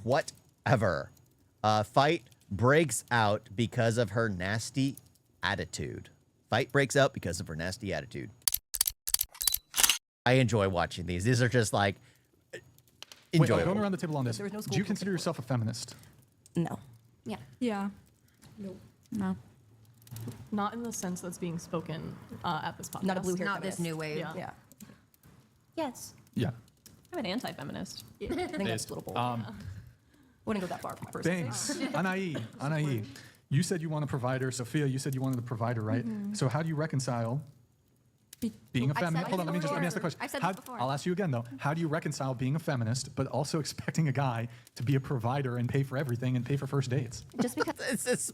whatever. Fight breaks out because of her nasty attitude. Fight breaks out because of her nasty attitude. I enjoy watching these. These are just like enjoyable. Wait, going around the table on this. There was no Do you consider yourself a feminist? No. Yeah. Yeah. Nope. No. Not in the sense that's being spoken at this podcast. Not a blue hair Not this feminist. new wave. Yeah. Yeah. Yes. Yeah. I'm an anti-feminist. I think that's a little bold. Wouldn't go that far for my person. Thanks. Anai, you said you want a provider. Sophia, you said you wanted a provider, right? So how do you reconcile being a I've said feminist? Hold on, let me before. ask the question. I've said How- this before. I'll ask you again, though. How do you reconcile being a feminist, but also expecting a guy to be a provider and pay for everything and pay for first dates? Just because It's just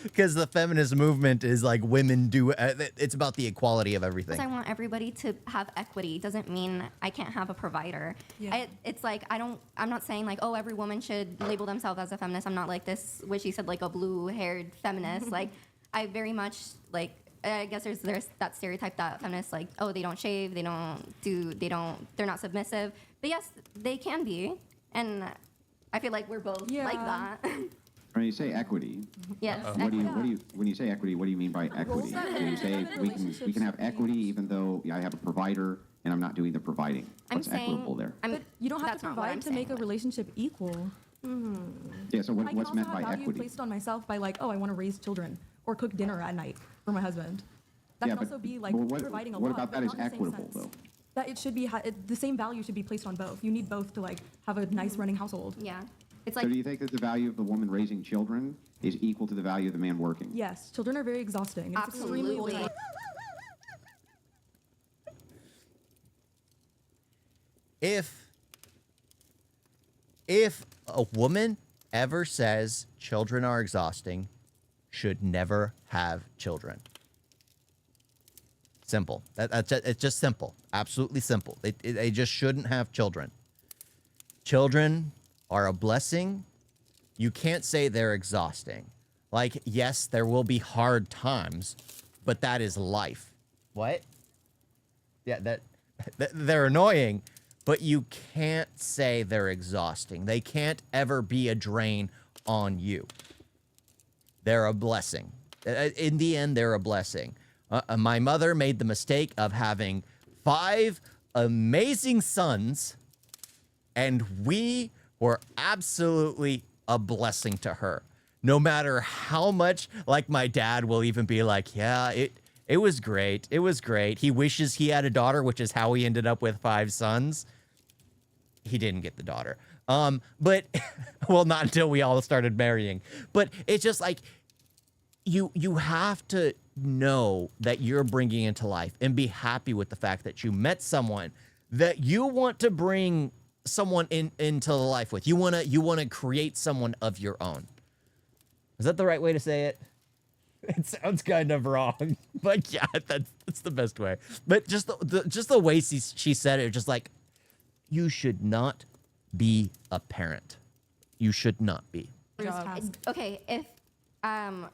because the feminist movement is like women do. It's about the equality of everything. I want everybody to have equity doesn't mean I can't have a provider. Yeah. It's like I'm not saying like, oh, every woman should label themselves as a feminist. I'm not like this, what she said, like a blue-haired feminist. Like I very much like, I guess there's that stereotype that feminists like, oh, they don't shave, they're not submissive. But yes, they can be. And I feel like we're both like Yeah. that. When you say equity, Yes. when you say equity, what do you mean by equity? Do you say we can have equity even though I have a provider and I'm not doing the providing? I'm What's saying, equitable there? But You don't have that's to not what I'm provide to make saying, a relationship equal. Yeah. So I can what's also meant have by value equity? placed on myself by like, oh, I want to raise children or cook dinner at night for my husband. That Yeah, can but- also be like but providing a what lot. about but that is not in the same equitable, sense. though? That it should be the same value should be placed on both. You need both to like have a nice running household. Yeah. It's So like do you think that the value of the woman raising children is equal to the value of the man working? Yes, children are very exhausting. It's extremely Absolutely. time. If a woman ever says children are exhausting, should never have children. Simple. It's just simple. Absolutely simple. They just shouldn't have children. Children are a blessing. You can't say they're exhausting. Like, yes, there will be hard times, but that is life. What? Yeah, they're annoying, but you can't say they're exhausting. They can't ever be a drain on you. They're a blessing. In the end, they're a blessing. My mother made the mistake of having 5 amazing sons, and we were absolutely a blessing to her. No matter how much, like my dad will even be like, yeah, it was great. It was great. He wishes he had a daughter, which is how he ended up with 5 sons. He didn't get the daughter. But, well, not until we all started marrying. But it's just like, you have to know that you're bringing into life and be happy with the fact that you met someone that you want to bring someone into life with. You want to create someone of your own. Is that the right way to say it? It sounds kind of wrong, but yeah, that's the best way. But just the way she said it, just like, you should not be a parent. You should not be. okay, if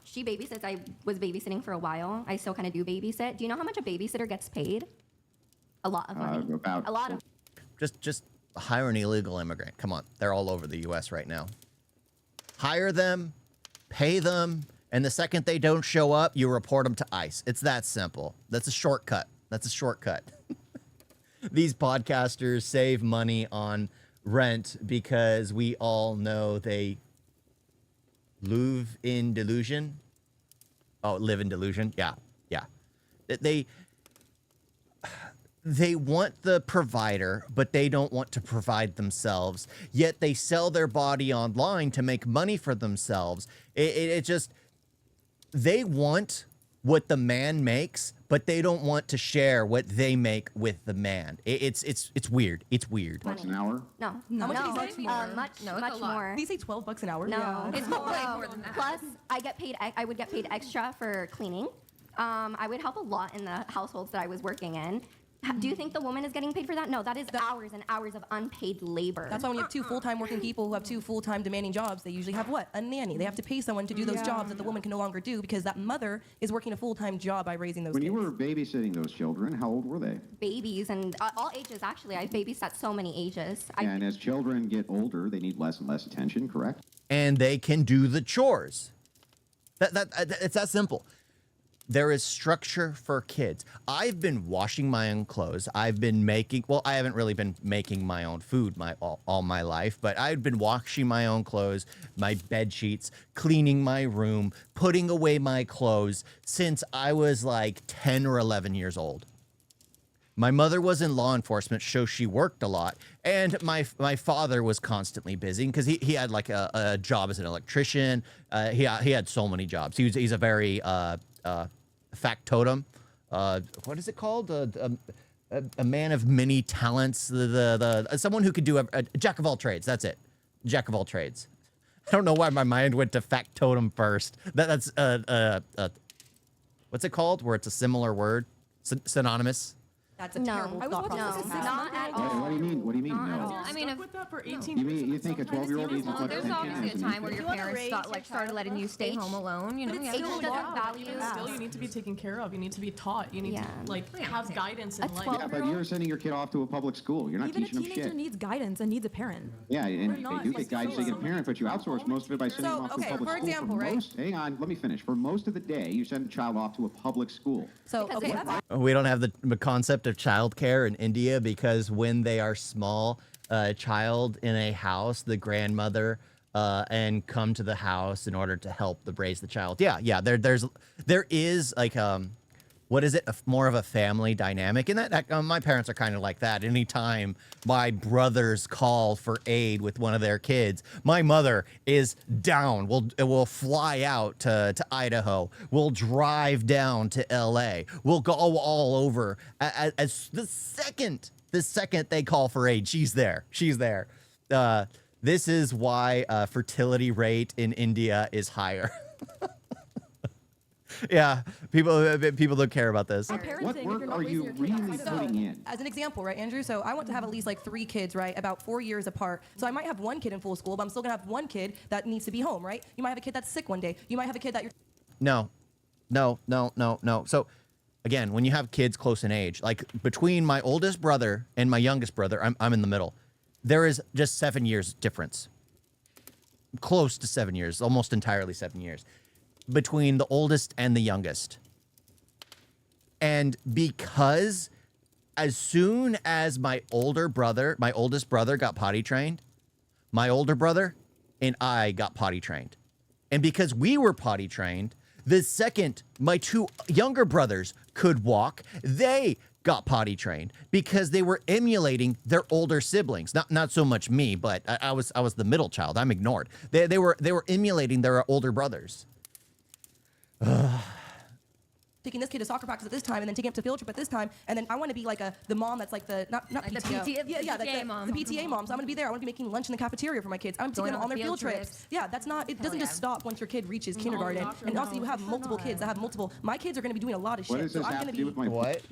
she babysits, I was babysitting for a while. I still kind of do babysit. Do you know how much a babysitter gets paid? A lot of money. About A lot of. Just hire an illegal immigrant. Come on, they're all over the U.S. right now. Hire them, pay them, and the second they don't show up, you report them to ICE. It's that simple. That's a shortcut. That's a shortcut. These podcasters save money on rent because we all know they live in delusion. Oh, live in delusion. Yeah. They want the provider, but they don't want to provide themselves. Yet they sell their body online to make money for themselves. It just, they want what the man makes, but they don't want to share what they make with the man. It's weird. It's weird. $12 an hour? No. How much no. did he say? Much No, it's a lot. more. Did he say $12 an hour? No, Yeah. it's Way more than that. Plus, I would get paid extra for cleaning. I would help a lot in the households that I was working in. Do you think the woman is getting paid for that? No, that is hours and hours of unpaid labor. That's why when you have two full-time working people who have two full-time demanding jobs, they usually have what? A nanny. They have to pay someone to do those jobs that the woman can no longer do because that mother is working a full-time job by raising those When kids. you were babysitting those children, how old were they? Babies and all ages, actually. I've babysat so many ages. And as children get older, they need less and less attention, correct? And they can do the chores. It's that simple. There is structure for kids. I've been washing my own clothes. I've been making, well, I haven't really been making my own food all my life, but I've been washing my own clothes, my bed sheets, cleaning my room, putting away my clothes since I was like 10 or 11 years old. My mother was in law enforcement, so she worked a lot. And my father was constantly busy because he had like a job as an electrician. He had so many jobs. He's a very factotum. What is it called? A man of many talents. Someone who could do a jack of all trades. That's it. Jack of all trades. I don't know why my mind went to factotum first. That's what's it called? Where it's a similar word, synonymous. That's a No. terrible I was thought about to process. say not at What all. do you mean? What do you mean? Not at No. all. I mean, if, With that for 18 You years. mean you think a 12-year-old needs as much there's attention obviously as a an time where your You wanna parents raise thought, your like started child letting you stay age- home alone. You know, but yeah, age there's- doesn't value. Still, you need to be taken care of. You need to be taught. You need Yeah. to like have guidance in life. 12 Yeah, but you're sending your kid off to a public school. You're not Even a teaching them teenager shit. needs guidance and needs a parent. Yeah, and they not do get guidance, they get a parent, but you outsource most of it by sending So, them off to okay, a public for school. example, right? Hang on, let me finish. For most of the day, you send a child off to a public school. So, Because okay, they- We don't have the concept of childcare in India because when they are small, child in a house, the grandmother and come to the house in order to help raise the child. Yeah. There is like what is it? More of a family dynamic, and that my parents are kind of like that. Anytime my brothers call for aid with one of their kids, my mother is down. We'll fly out to Idaho. We'll drive down to LA. We'll go all over. As the second they call for aid, she's there. This is why fertility rate in India is higher. Yeah, people don't care about this. What Parenting, if work you're not are raising you your kid really outside of putting in? as an example, right, Andrew? So I want to have at least like 3 kids, right, about 4 years apart. So I might have one kid in full school, but I'm still gonna have one kid that needs to be home, right? You might have a kid that's sick one day. You might have a kid that you're No. So again, when you have kids close in age, like between my oldest brother and my youngest brother, I'm in the middle. There is just 7 years difference. Close to 7 years, almost entirely 7 years between the oldest and the youngest. And because as soon as my oldest brother got potty trained, my older brother and I got potty trained. And because we were potty trained, the second my 2 younger brothers could walk, they got potty trained because they were emulating their older siblings. Not so much me, but I was the middle child. I'm ignored. They were emulating their older brothers. taking this kid to soccer practice at this time and then taking him to field trip at this time, and then I want to be like the mom that's like the not Like the PTO. PTA yeah, like the mom. the PTA mom. So I'm gonna be there. I want to be making lunch in the cafeteria for my kids. I'm taking Going them on on their field field trips. trips. Yeah, that's not. It doesn't yeah. just stop once your kid reaches kindergarten. doctor, And also no, you have for multiple sure kids that have multiple. My kids are gonna be doing a lot of What shit. does So this I'm have gonna to do be. with my What?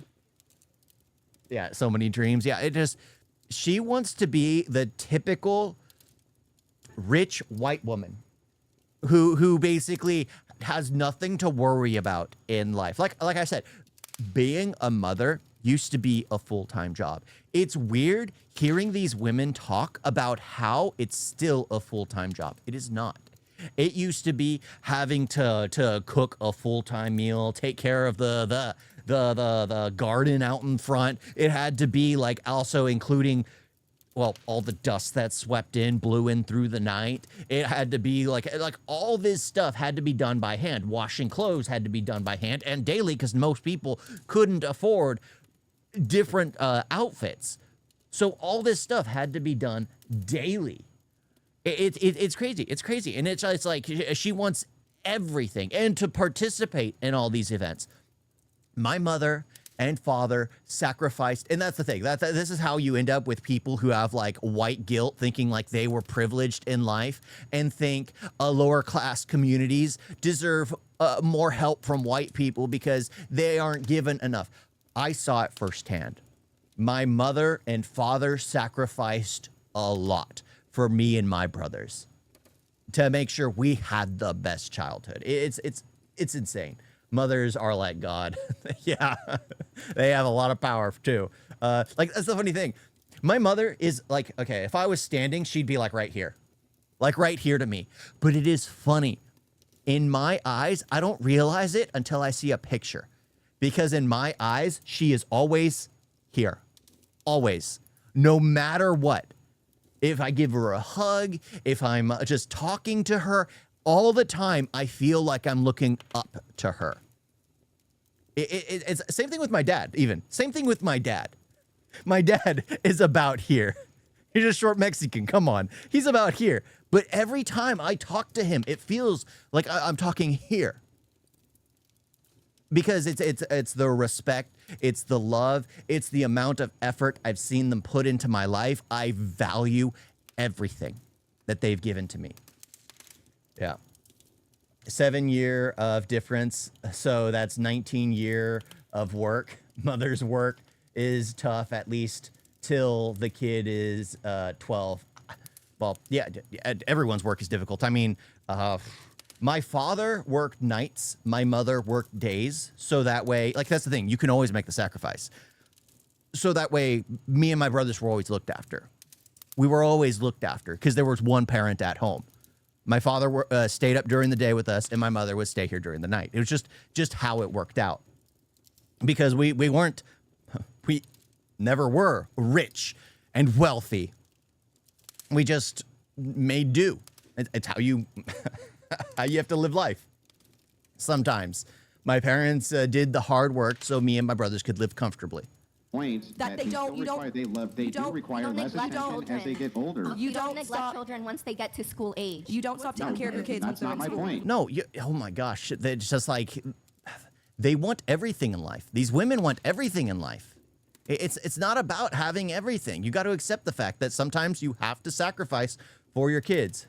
Yeah, so many dreams. Yeah, she wants to be the typical rich white woman who basically has nothing to worry about in life. Like I said, being a mother used to be a full-time job. It's weird hearing these women talk about how it's still a full-time job. It is not. It used to be having to cook a full-time meal, take care of the garden out in front. It had to be like also including, well, all the dust that swept in, blew in through the night. It had to be like all this stuff had to be done by hand. Washing clothes had to be done by hand and daily because most people couldn't afford different outfits. So all this stuff had to be done daily. It's crazy. It's crazy. And it's like she wants everything and to participate in all these events. My mother and father sacrificed, and that's the thing. This is how you end up with people who have like white guilt, thinking like they were privileged in life, and think lower class communities deserve more help from white people because they aren't given enough. I saw it firsthand. My mother and father sacrificed a lot for me and my brothers to make sure we had the best childhood. It's insane. Mothers are like God. Yeah, they have a lot of power too. Like, that's the funny thing. My mother is like, okay, if I was standing, she'd be like right here to me. But it is funny. In my eyes, I don't realize it until I see a picture. Because in my eyes, she is always here. Always. No matter what. If I give her a hug, if I'm just talking to her, all the time, I feel like I'm looking up to her. It's the same thing with my dad, even. Same thing with my dad. My dad is about here. He's a short Mexican. Come on. He's about here. But every time I talk to him, it feels like I'm talking here. Because it's the respect, it's the love, it's the amount of effort I've seen them put into my life. I value everything that they've given to me. Yeah. 7 year of difference. So that's 19 year of work. Mother's work is tough, at least till the kid is 12. Well, yeah, everyone's work is difficult. I mean, my father worked nights. My mother worked days. So that way, like, that's the thing. You can always make the sacrifice. So that way, me and my brothers were always looked after. We were always looked after because there was one parent at home. My father stayed up during the day with us, and my mother would stay here during the night. It was just how it worked out. Because we never were rich and wealthy. We just made do. It's how you have to live life. Sometimes my parents did the hard work so me and my brothers could live comfortably. Point That they do don't- you don't- require, they you do don't- require you don't less neglect attention children. as they get older. You You don't don't neglect stop- children once they get to school age. You don't stop taking care of your kids once That's they're not in my school. point. No, oh my gosh, it's just like they want everything in life. These women want everything in life. It's not about having everything. You got to accept the fact that sometimes you have to sacrifice for your kids.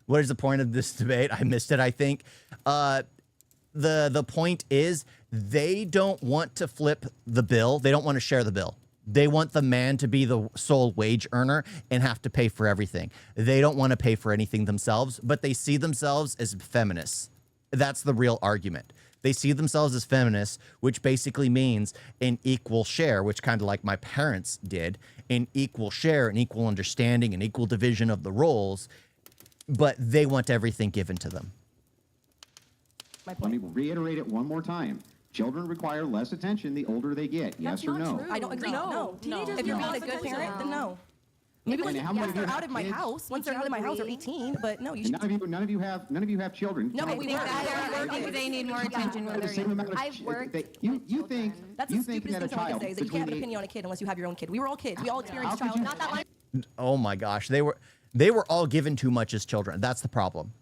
What is the point of this debate? I missed it, I think. The point is they don't want to flip the bill. They don't want to share the bill. They want the man to be the sole wage earner and have to pay for everything. They don't want to pay for anything themselves, but they see themselves as feminists. That's the real argument. They see themselves as feminists, which basically means an equal share, which kind of like my parents did, an equal share, an equal understanding, an equal division of the roles, but they want everything given to them. My Let me point. reiterate it one more time. Children require less attention the older they get. Yes or no? I don't agree. No. Teenagers If you're need being a less good attention. parent, then no. Maybe And once how many once of you they're have out of my kids? house, once they're out of my house, or 18. But no, you should. None of you have children. No, but we work. I think they need more attention when The they're same young. amount of I've worked you with think children. That's you the think stupidest that a thing someone child can say is that you can't have an between opinion on a kid unless you have your own kid. We were all kids. We all experienced How could childhood. you- Not that Oh my gosh, they were all given too much as children. That's the problem.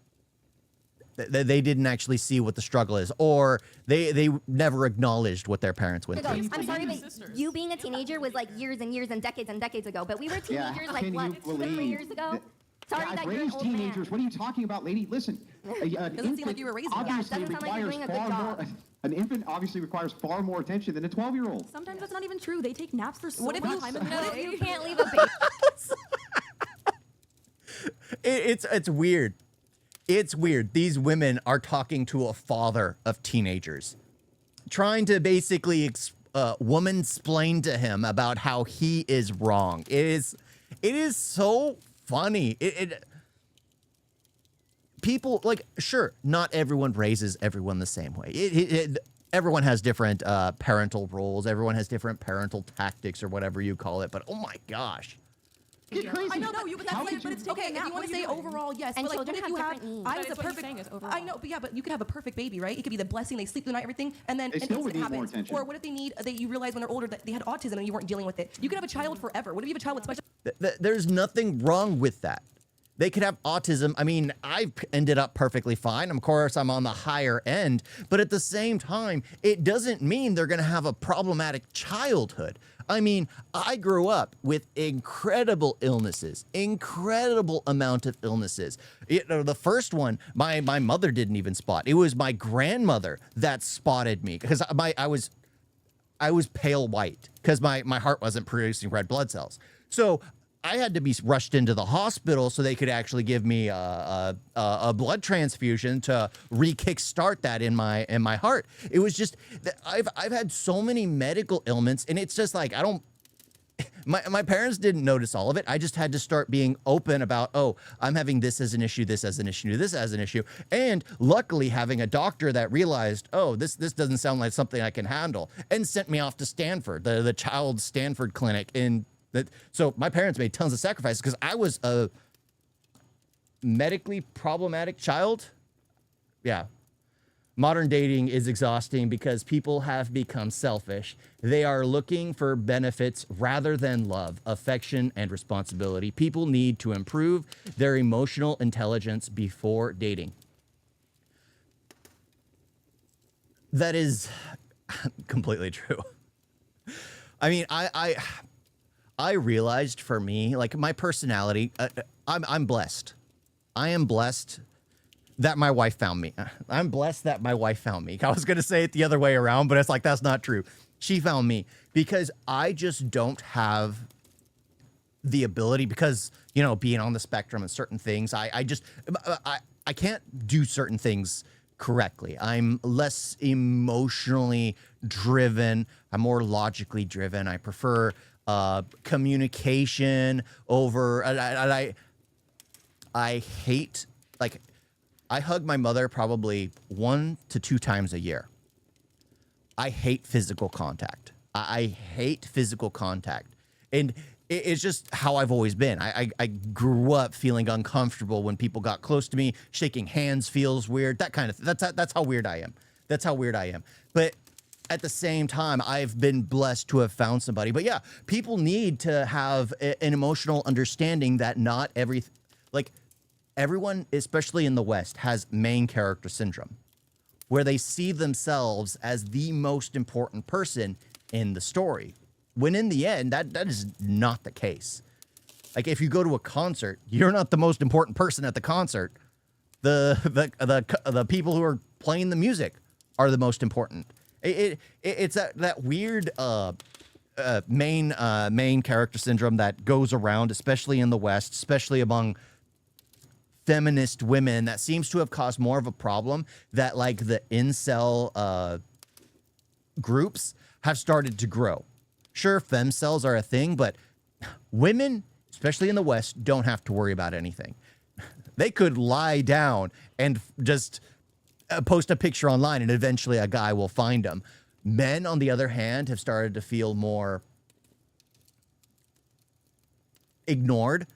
They didn't actually see what the struggle is, or they never acknowledged what their parents went through. I'm sorry, but you being a teenager was like years and years and decades ago. But we were Yeah, teenagers like can what, you 2 or 3 believe years ago? that- Sorry Yeah, that I've you're an raised old teenagers. man. What are you talking about, lady? Listen, an Doesn't seem like infant you were raising them. Yeah, it obviously doesn't sound like you're requires doing a good far more. job. An infant obviously requires far more attention than a 12-year-old. Sometimes that's not even true. They take naps for so What if much you- time in the No, day. you can't leave a baby. It's weird. It's weird. These women are talking to a father of teenagers, trying to basically woman-splain to him about how he is wrong. It is so funny. People, like, sure, not everyone raises everyone the same way. Everyone has different parental roles. Everyone has different parental tactics or whatever you call it. But oh my gosh. Get crazy. I know, but that's How like, could but you- it's okay. If you want to say overall, yes. And but like, what children if have you have? different needs. I But was a it's what he's perfect. saying is I overall. know, but yeah, but you could have a perfect baby, right? It could be the blessing. They sleep through the night, everything, and then They an still would incident need more happens. attention. Or what if they need? That you realize when they're older that they had autism and you weren't dealing with it. You could have a child forever. What if you have a child with special? There's nothing wrong with that. They could have autism. I mean, I've ended up perfectly fine. Of course, I'm on the higher end, but at the same time, it doesn't mean they're going to have a problematic childhood. I mean, I grew up with incredible illnesses, incredible amount of illnesses. The first one, my mother didn't even spot. It was my grandmother that spotted me because I was pale white because my heart wasn't producing red blood cells. So I had to be rushed into the hospital so they could actually give me a blood transfusion to re-kickstart that in my heart. It was just I've had so many medical ailments, and it's just like my parents didn't notice all of it. I just had to start being open about, oh, I'm having this as an issue, this as an issue, this as an issue. And luckily having a doctor that realized, oh, this doesn't sound like something I can handle, and sent me off to Stanford, the child Stanford clinic. So my parents made tons of sacrifices because I was a medically problematic child. Yeah. Modern dating is exhausting because people have become selfish. They are looking for benefits rather than love, affection, and responsibility. People need to improve their emotional intelligence before dating. That is completely true. I mean, I realized for me, like my personality, I'm blessed. I am blessed that my wife found me. I'm blessed that my wife found me. I was going to say it the other way around, but it's like, that's not true. She found me because I just don't have the ability because, you know, being on the spectrum and certain things, I can't do certain things correctly. I'm less emotionally driven. I'm more logically driven. I prefer communication over, I hate, like, I hug my mother probably 1 to 2 times a year. I hate physical contact. I hate physical contact. And it's just how I've always been. I grew up feeling uncomfortable when people got close to me. Shaking hands feels weird. That kind of, that's how weird I am. That's how weird I am. But at the same time, I've been blessed to have found somebody. But yeah, people need to have an emotional understanding that not everyone, especially in the West, has main character syndrome, where they see themselves as the most important person in the story, when in the end, that is not the case. Like, if you go to a concert, you're not the most important person at the concert. The people who are playing the music are the most important. It's that weird main character syndrome that goes around, especially in the West, especially among feminist women, that seems to have caused more of a problem that, like, the incel groups have started to grow. Sure, femcells are a thing, but women, especially in the West, don't have to worry about anything. They could lie down and just post a picture online, and eventually a guy will find them. Men, on the other hand, have started to feel more ignored,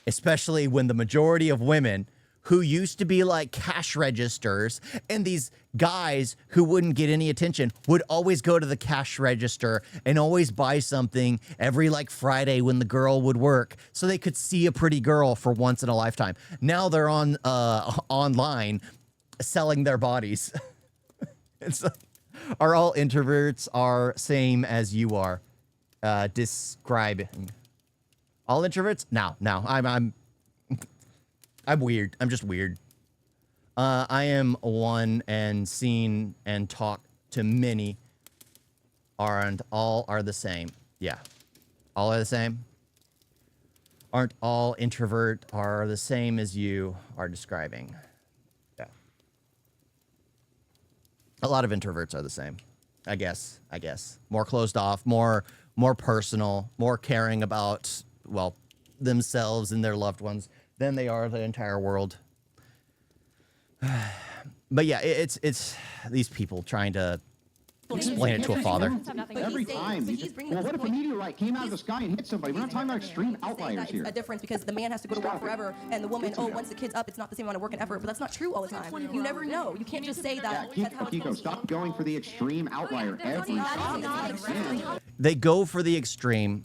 especially when the majority of women who used to be like cash registers, and these guys who wouldn't get any attention would always go to the cash register and always buy something every like Friday when the girl would work so they could see a pretty girl for once in a lifetime. Now they're on online selling their bodies. It's like, are all introverts are same as you are? Describing. All introverts? No, I'm weird. I'm just weird. I am one and seen and talked to many, and all are the same. Yeah. All are the same? Aren't all introvert are the same as you are describing? Yeah. A lot of introverts are the same. I guess. More closed off, more personal, more caring about, well, themselves and their loved ones than they are the entire world. But yeah, it's these people trying to explain it to a father. Every time. Well, what if a meteorite came out of the sky and hit somebody? We're not talking about extreme outliers here. It's a difference because the man has to go to work forever, and the woman, once the kid's up, it's not the same amount of work and effort. But that's not true all the time. You never know. You can't just say that. Yeah, Kiko, stop going for the extreme outlier every time. They go for the extreme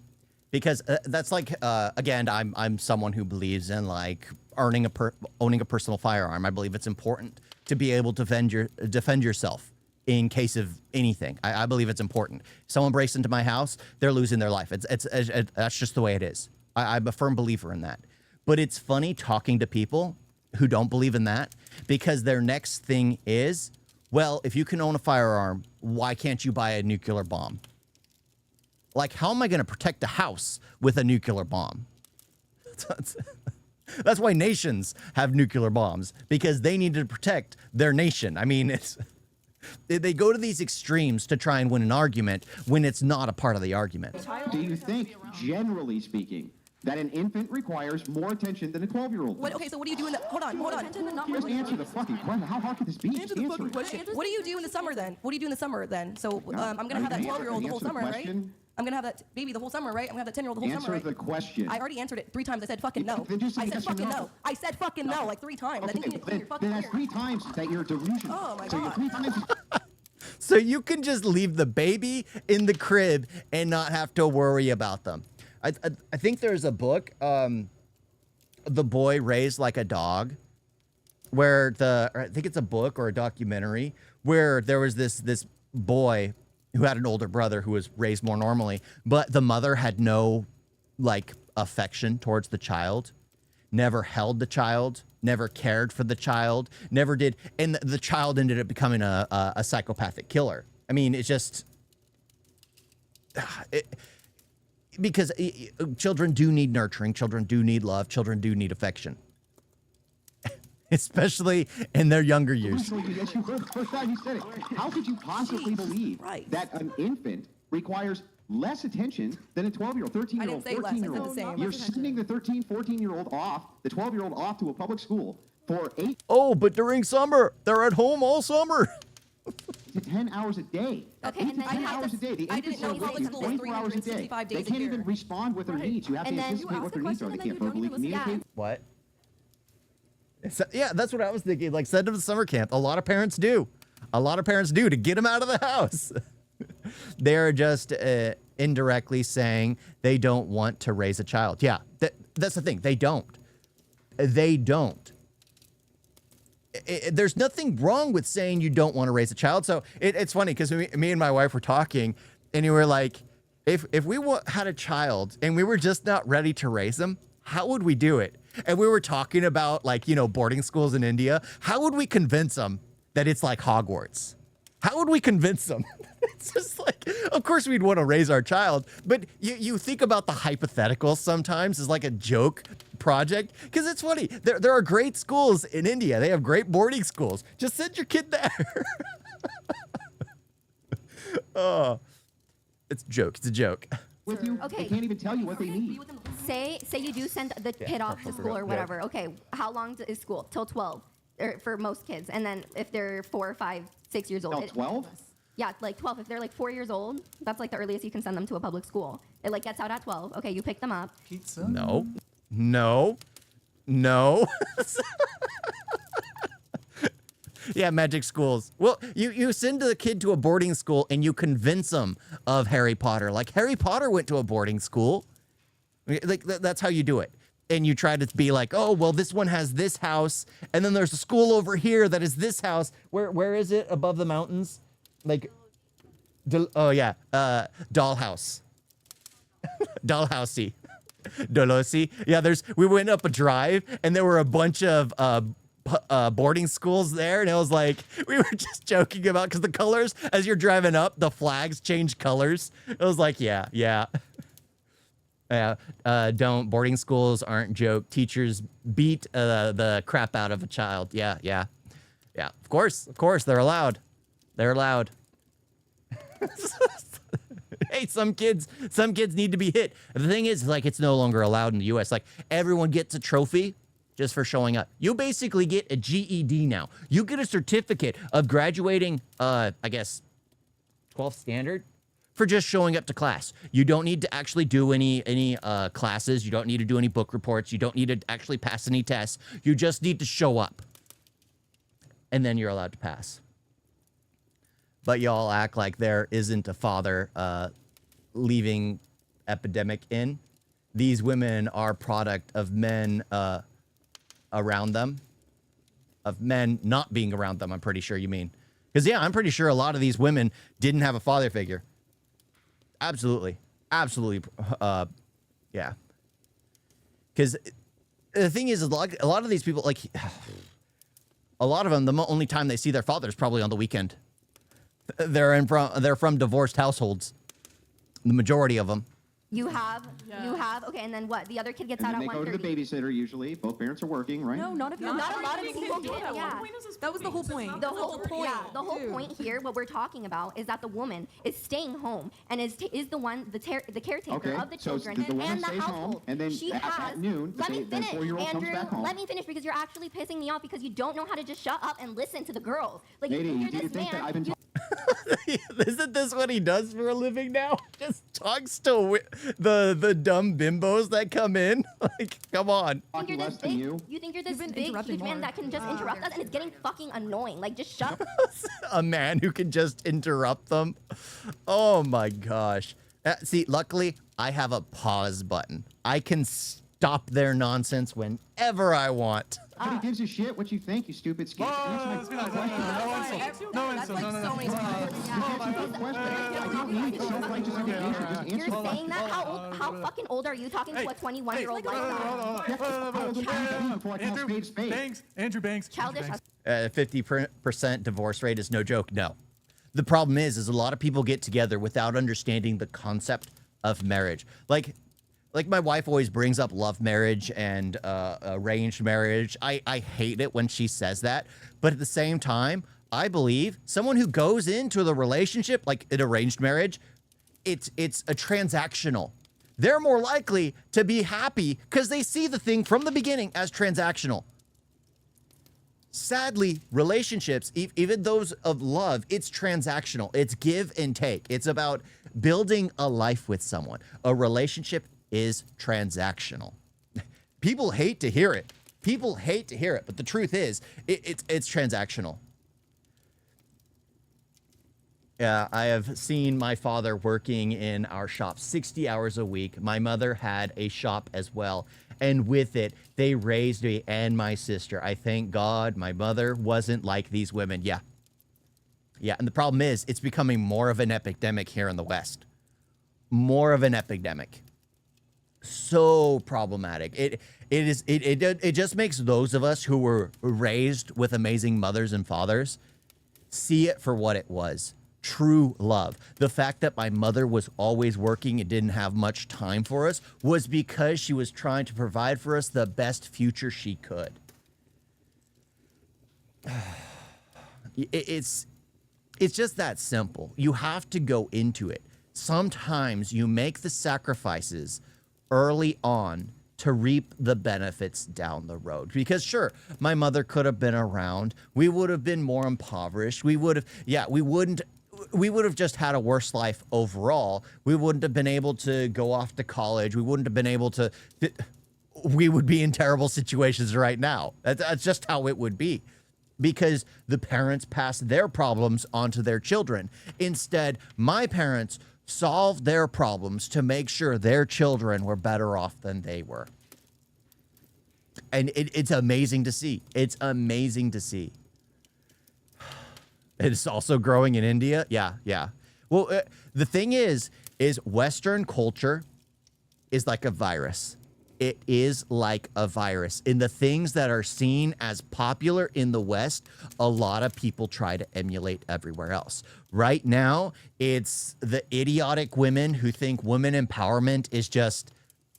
because that's like, again, I'm someone who believes in like owning a personal firearm. I believe it's important to be able to defend yourself in case of anything. I believe it's important. If someone breaks into my house, they're losing their life. That's just the way it is. I'm a firm believer in that. But it's funny talking to people who don't believe in that because their next thing is, well, if you can own a firearm, why can't you buy a nuclear bomb? Like, how am I going to protect a house with a nuclear bomb? That's why nations have nuclear bombs, because they need to protect their nation. I mean, they go to these extremes to try and win an argument when it's not a part of the argument. Do you think, generally speaking, that an infant requires more attention than a 12-year-old? What, okay, so what do you do in the, hold on. Just answer the fucking question. How hard could this be? Answer the fucking question. What do you do in the summer then? What do you do in the summer then? So I'm going to have that 12-year-old the whole summer, right? I'm going to have that baby the whole summer, right? I'm going to have that 10-year-old the whole summer, right? Answer the question. I already answered it 3 times. I said fucking no. Then just say I said yes or fucking no. no. I said fucking no like 3 times. I Okay, didn't even clear your fucking then that's ear. 3 times that you're delusional. Oh, my So you're God. 3 times. So you can just leave the baby in the crib and not have to worry about them. I think there's a book, The Boy Raised Like a Dog, where I think it's a book or a documentary where there was this boy who had an older brother who was raised more normally, but the mother had no like affection towards the child, never held the child, never cared for the child, never did. And the child ended up becoming a psychopathic killer. I mean, it's just because children do need nurturing. Children do need love. Children do need affection, especially in their younger years. Yes, you heard the first time you said it. How could you possibly believe that an infant requires less attention than a 12-year-old, 13-year-old, I didn't say less. I said the 14-year-old? same. You're sending the 13, 14-year-old off, the 12-year-old off to a public school for 8 Oh, but during summer, they're at home all summer. to 10 hours a day. Okay, 8 and to then 10 you have hours to- a day. The I didn't infants know are with public you school was 24 hours a day. 365 They days a can't year. even respond with their needs. You have to And then you anticipate what ask their the needs are. question They and can't then you verbally don't even communicate. What? Yeah, that's what I was thinking. Like, send them to summer camp. A lot of parents do. A lot of parents do to get them out of the house. They're just indirectly saying they don't want to raise a child. Yeah, that's the thing. They don't. They don't. There's nothing wrong with saying you don't want to raise a child. So it's funny because me and my wife were talking, and you were like, if we had a child and we were just not ready to raise them, how would we do it? And we were talking about, like, you know, boarding schools in India. How would we convince them that it's like Hogwarts? How would we convince them? It's just like, of course we'd want to raise our child, but you think about the hypotheticals sometimes as like a joke project, because it's funny. There are great schools in India. They have great boarding schools. Just send your kid there. Oh, it's a joke. It's a joke. With you, Okay. they can't even tell you what they need. Say you do send the kid off to school or whatever. Okay, how long is school? Till 12, or for most kids. And then if they're 4, 5, 6 years old. Oh, 12? Yeah, like 12. If they're like 4 years old, that's like the earliest you can send them to a public school. It like gets out at 12. Okay, you pick them up. Pizza? No. Yeah, magic schools. Well, you send the kid to a boarding school and you convince them of Harry Potter. Like, Harry Potter went to a boarding school. Like, that's how you do it. And you try to be like, oh, well, this one has this house, and then there's a school over here that is this house. Where is it? Above the mountains? Like, Dollhouse. Dollhousey. Dolosi. Yeah, we went up a drive, and there were a bunch of boarding schools there, and it was like, we were just joking about, because the colors, as you're driving up, the flags change colors. It was like, yeah. Don't. Boarding schools aren't joke. Teachers beat the crap out of a child. Yeah. Of course, they're allowed. Hey, some kids need to be hit. The thing is, like, it's no longer allowed in the U.S. Like, everyone gets a trophy just for showing up. You basically get a GED now. You get a certificate of graduating, I guess, 12th standard, for just showing up to class. You don't need to actually do any classes. You don't need to do any book reports. You don't need to actually pass any tests. You just need to show up. And then you're allowed to pass. But y'all act like there isn't a father leaving epidemic in. These women are product of men around them. Of men not being around them, I'm pretty sure you mean. Because, yeah, I'm pretty sure a lot of these women didn't have a father figure. Absolutely. Yeah. Because the thing is, a lot of these people, like, a lot of them, the only time they see their father is probably on the weekend. They're from divorced households. The majority of them. You have, okay, and then what? The other kid gets And out then at they go to the 1:30. babysitter usually. Both parents are working, right? No, not if you're Not a lot of people do. Yeah. That was the whole point. The whole point here, what we're talking about, is that the woman is staying home and is the one, the caretaker Okay, of the so children the woman and the stays household. home, and then she at has, noon, let me the finish, 4-year-old comes Andrew. back home. Let me finish because you're actually pissing me off because you don't know how to just shut up and listen to the girls. Like Lady, you're do you this think that man. I've been Isn't this what he does for a living now? Just talks to the dumb bimbos that come in. Like, come on. think you're less this than big. you? Think you're this You've been big, interrupting huge man more. that can just interrupt us, and it's getting fucking annoying. Like, just shut up. A man who can just interrupt them. Oh my gosh. See, luckily, I have a pause button. I can stop their nonsense whenever I want. Nobody gives a shit what you think, you stupid skit. Answer my question. No insults. No, no, no. You're saying that? How fucking old are you talking to a 21-year-old like that? Andrew Banks. Childish. 50% divorce rate is no joke. No. The problem is a lot of people get together without understanding the concept of marriage. Like my wife always brings up love marriage and arranged marriage. I hate it when she says that. But at the same time, I believe someone who goes into the relationship, like an arranged marriage, it's a transactional. They're more likely to be happy because they see the thing from the beginning as transactional. Sadly, relationships, even those of love, it's transactional. It's give and take. It's about building a life with someone. A relationship is transactional. People hate to hear it. People hate to hear it, but the truth is, it's transactional. Yeah, I have seen my father working in our shop 60 hours a week. My mother had a shop as well. And with it, they raised me and my sister. I thank God my mother wasn't like these women. Yeah. Yeah, and the problem is, it's becoming more of an epidemic here in the West. More of an epidemic. So problematic. It just makes those of us who were raised with amazing mothers and fathers see it for what it was. True love. The fact that my mother was always working and didn't have much time for us was because she was trying to provide for us the best future she could. It's just that simple. You have to go into it. Sometimes you make the sacrifices early on to reap the benefits down the road. Because sure, my mother could have been around. We would have been more impoverished. We would have just had a worse life overall. We wouldn't have been able to go off to college. We wouldn't have been able to, we would be in terrible situations right now. That's just how it would be. Because the parents passed their problems onto their children. Instead, my parents solved their problems to make sure their children were better off than they were. And it's amazing to see. It's amazing to see. It's also growing in India. Yeah. Well, the thing is Western culture is like a virus. It is like a virus. In the things that are seen as popular in the West, a lot of people try to emulate everywhere else. Right now, it's the idiotic women who think women empowerment is just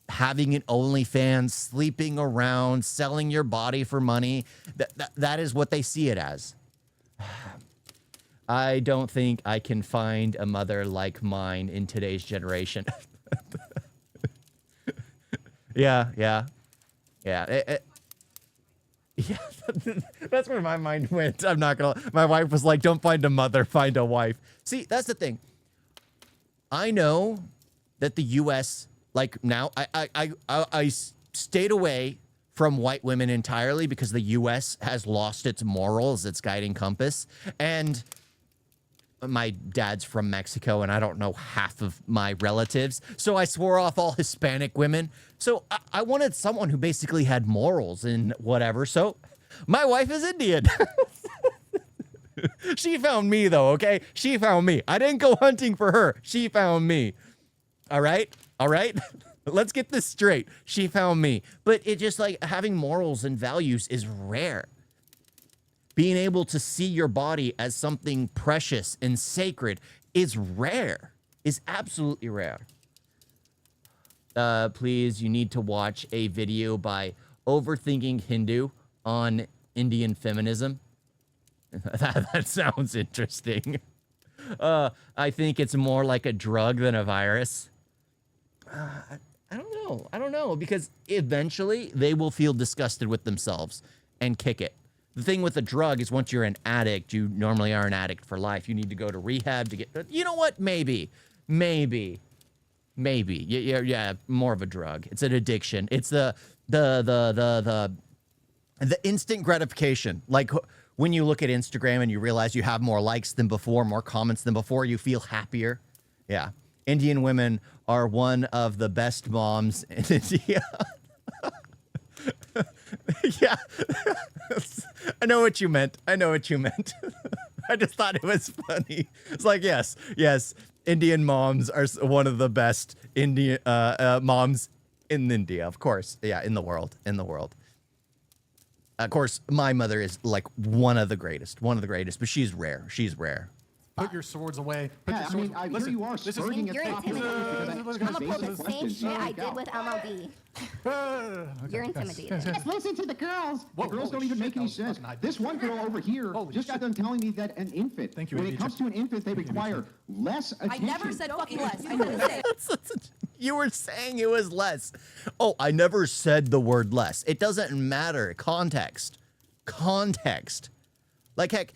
having an OnlyFans, sleeping around, selling your body for money. That is what they see it as. I don't think I can find a mother like mine in today's generation. Yeah. Yeah, that's where my mind went. I'm not gonna. My wife was like, "Don't find a mother, find a wife." See, that's the thing. I know that the U.S. like now, I stayed away from white women entirely because the U.S. has lost its morals, its guiding compass, and my dad's from Mexico and I don't know half of my relatives. So I swore off all Hispanic women. So I wanted someone who basically had morals and whatever. So my wife is Indian. She found me though, okay? She found me. I didn't go hunting for her. She found me. All right? Let's get this straight. She found me. But it just like having morals and values is rare. Being able to see your body as something precious and sacred is rare. is absolutely rare. Please, you need to watch a video by Overthinking Hindu on Indian feminism. That sounds interesting. I think it's more like a drug than a virus. I don't know, because eventually they will feel disgusted with themselves and kick it. The thing with a drug is once you're an addict, you normally are an addict for life. You need to go to rehab to get, you know what? Maybe. Yeah, more of a drug. It's an addiction. It's the instant gratification. Like when you look at Instagram and you realize you have more likes than before, more comments than before, you feel happier. Yeah. Indian women are one of the best moms in India. Yeah. I know what you meant. I just thought it was funny. It's like, yes. Indian moms are one of the best Indian moms in India, of course. Yeah, in the world. Of course, my mother is like one of the greatest, but she's rare. Put your swords away. Yeah, I mean, here you are skirting at You're topics intimidating. because I'm gonna pull basic the same questions shit I don't did with MLB. You're intimidated. Just listen to the girls. Whoa, The girls holy don't even shit, make that any was sense. fucking This one girl over here Holy just got shit. done telling me that an infant, Thank you, when it AJ. comes to an infant, they Thank you, require AJ. less I attention. never said fucking less. I said the same. You were saying it was less. Oh, I never said the word less. It doesn't matter. Context. Like, heck,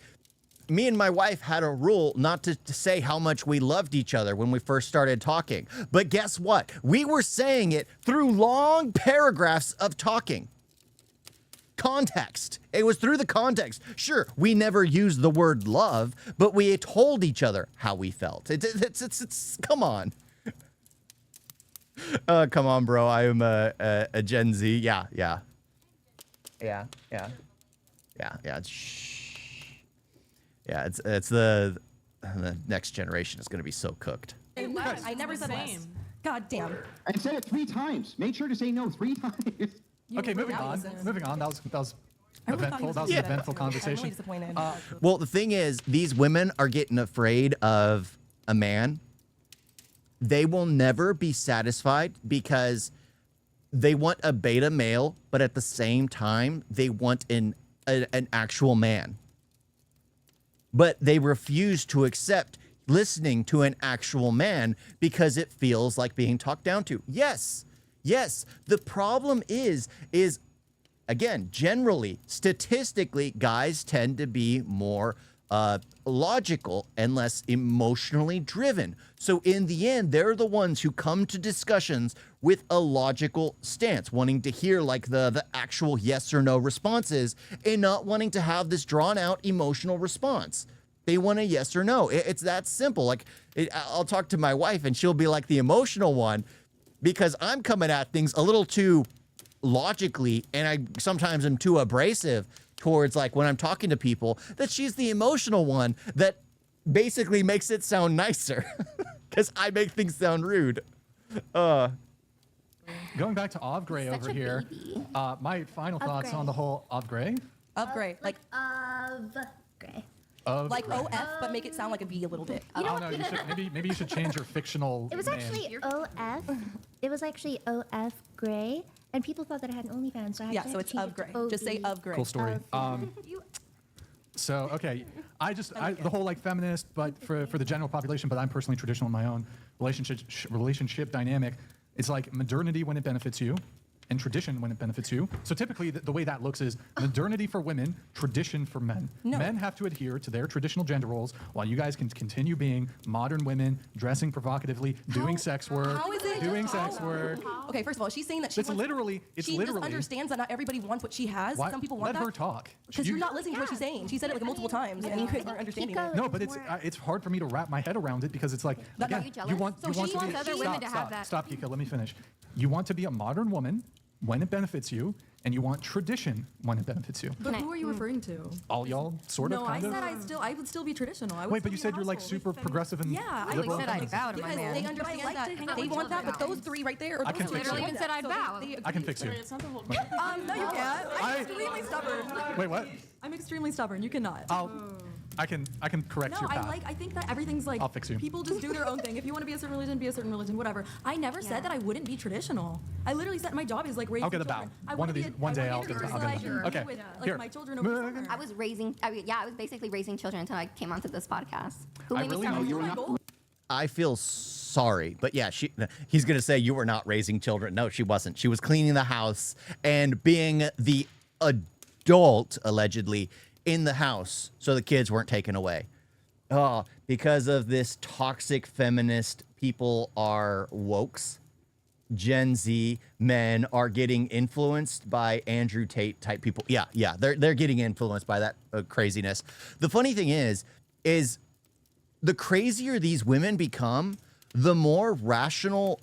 me and my wife had a rule not to say how much we loved each other when we first started talking. But guess what? We were saying it through long paragraphs of talking. Context. It was through the context. Sure, we never used the word love, but we told each other how we felt. It's come on. Come on, bro. I am a Gen Z. Yeah. It's the next generation is going to be so cooked. I never said less. God damn. I said it 3 times. Made sure to say no 3 times. Okay, moving on. That was eventful. That was an eventful I'm conversation. really disappointed. Well, the thing is, these women are getting afraid of a man. They will never be satisfied because they want a beta male, but at the same time, they want an actual man. But they refuse to accept listening to an actual man because it feels like being talked down to. Yes. The problem is again, generally, statistically, guys tend to be more logical and less emotionally driven. So in the end, they're the ones who come to discussions with a logical stance, wanting to hear like the actual yes or no responses and not wanting to have this drawn out emotional response. They want a yes or no. It's that simple. Like I'll talk to my wife and she'll be like the emotional one because I'm coming at things a little too logically, and I sometimes am too abrasive towards like when I'm talking to people, that she's the emotional one that basically makes it sound nicer because I make things sound rude. Going back to Ov Gray over here, my final thoughts on the whole Ov Gray. Upgrade. Like Gray. like OF, but make it sound like a V a little bit. I don't know. You should maybe you should change your fictional It was name. actually OF. It was actually OF Gray, and people thought that I had an OnlyFans, so I Yeah, actually so had it's to change of it gray. to Just say OB. of gray. Cool story. So okay, the whole like feminist, but for the general population, but I'm personally traditional in my own relationship dynamic. It's like modernity when it benefits you, and tradition when it benefits you. So typically, the way that looks is modernity for women, tradition for men. No. Men have to adhere to their traditional gender roles, while you guys can continue being modern women, dressing provocatively, doing sex work, how is it doing sex work. Okay, first of all, she's saying that she It's wants, literally. she just understands that not everybody wants what she has. Why, Some people want let that. her talk. Because you're not listening to what she's saying. She said it like multiple times, and you aren't understanding it. No, but it's hard for me to wrap my head around it because it's like That- again, Are you jealous? you want So you want she to be wants other women to have that. Stop, Kika. Let me finish. You want to be a modern woman when it benefits you, and you want tradition when it benefits you. But who are you referring to? All y'all, sort of, No, I kind said of. I would still be traditional. I would Wait, but still you be said a you're like household. super progressive and Yeah, I liberal. said I'd feminist. bow to my Because man. they But I understand like that to hang out they with want that, children. but those three right there are I the can ones fix that you. don't Literally want said that. I'd So bow. they I can fix you. It's not the whole. No, you can't. I'm extremely stubborn. Wait, what? I'm extremely stubborn. You cannot. I can correct No, your path. I think that everything's like, I'll fix you. people just do their own thing. If you want to be a certain religion, whatever. I never Yeah. said that I wouldn't be traditional. I literally said my job is like raising I'll get a children. bow. I One wanna of be these- a- one I day wanna I'll be get a bow. so I'll I get a can bow. be Okay, with, here. my children over the summer. I was basically raising children until I came onto this podcast. Who I made me really start know raising you were children? not. I feel sorry, but yeah, he's gonna say you were not raising children. No, she wasn't. She was cleaning the house and being the adult, allegedly, in the house, so the kids weren't taken away. Oh, because of this toxic feminist, people are wokes. Gen Z men are getting influenced by Andrew Tate type people. Yeah, they're getting influenced by that craziness. The funny thing is the crazier these women become, the more rational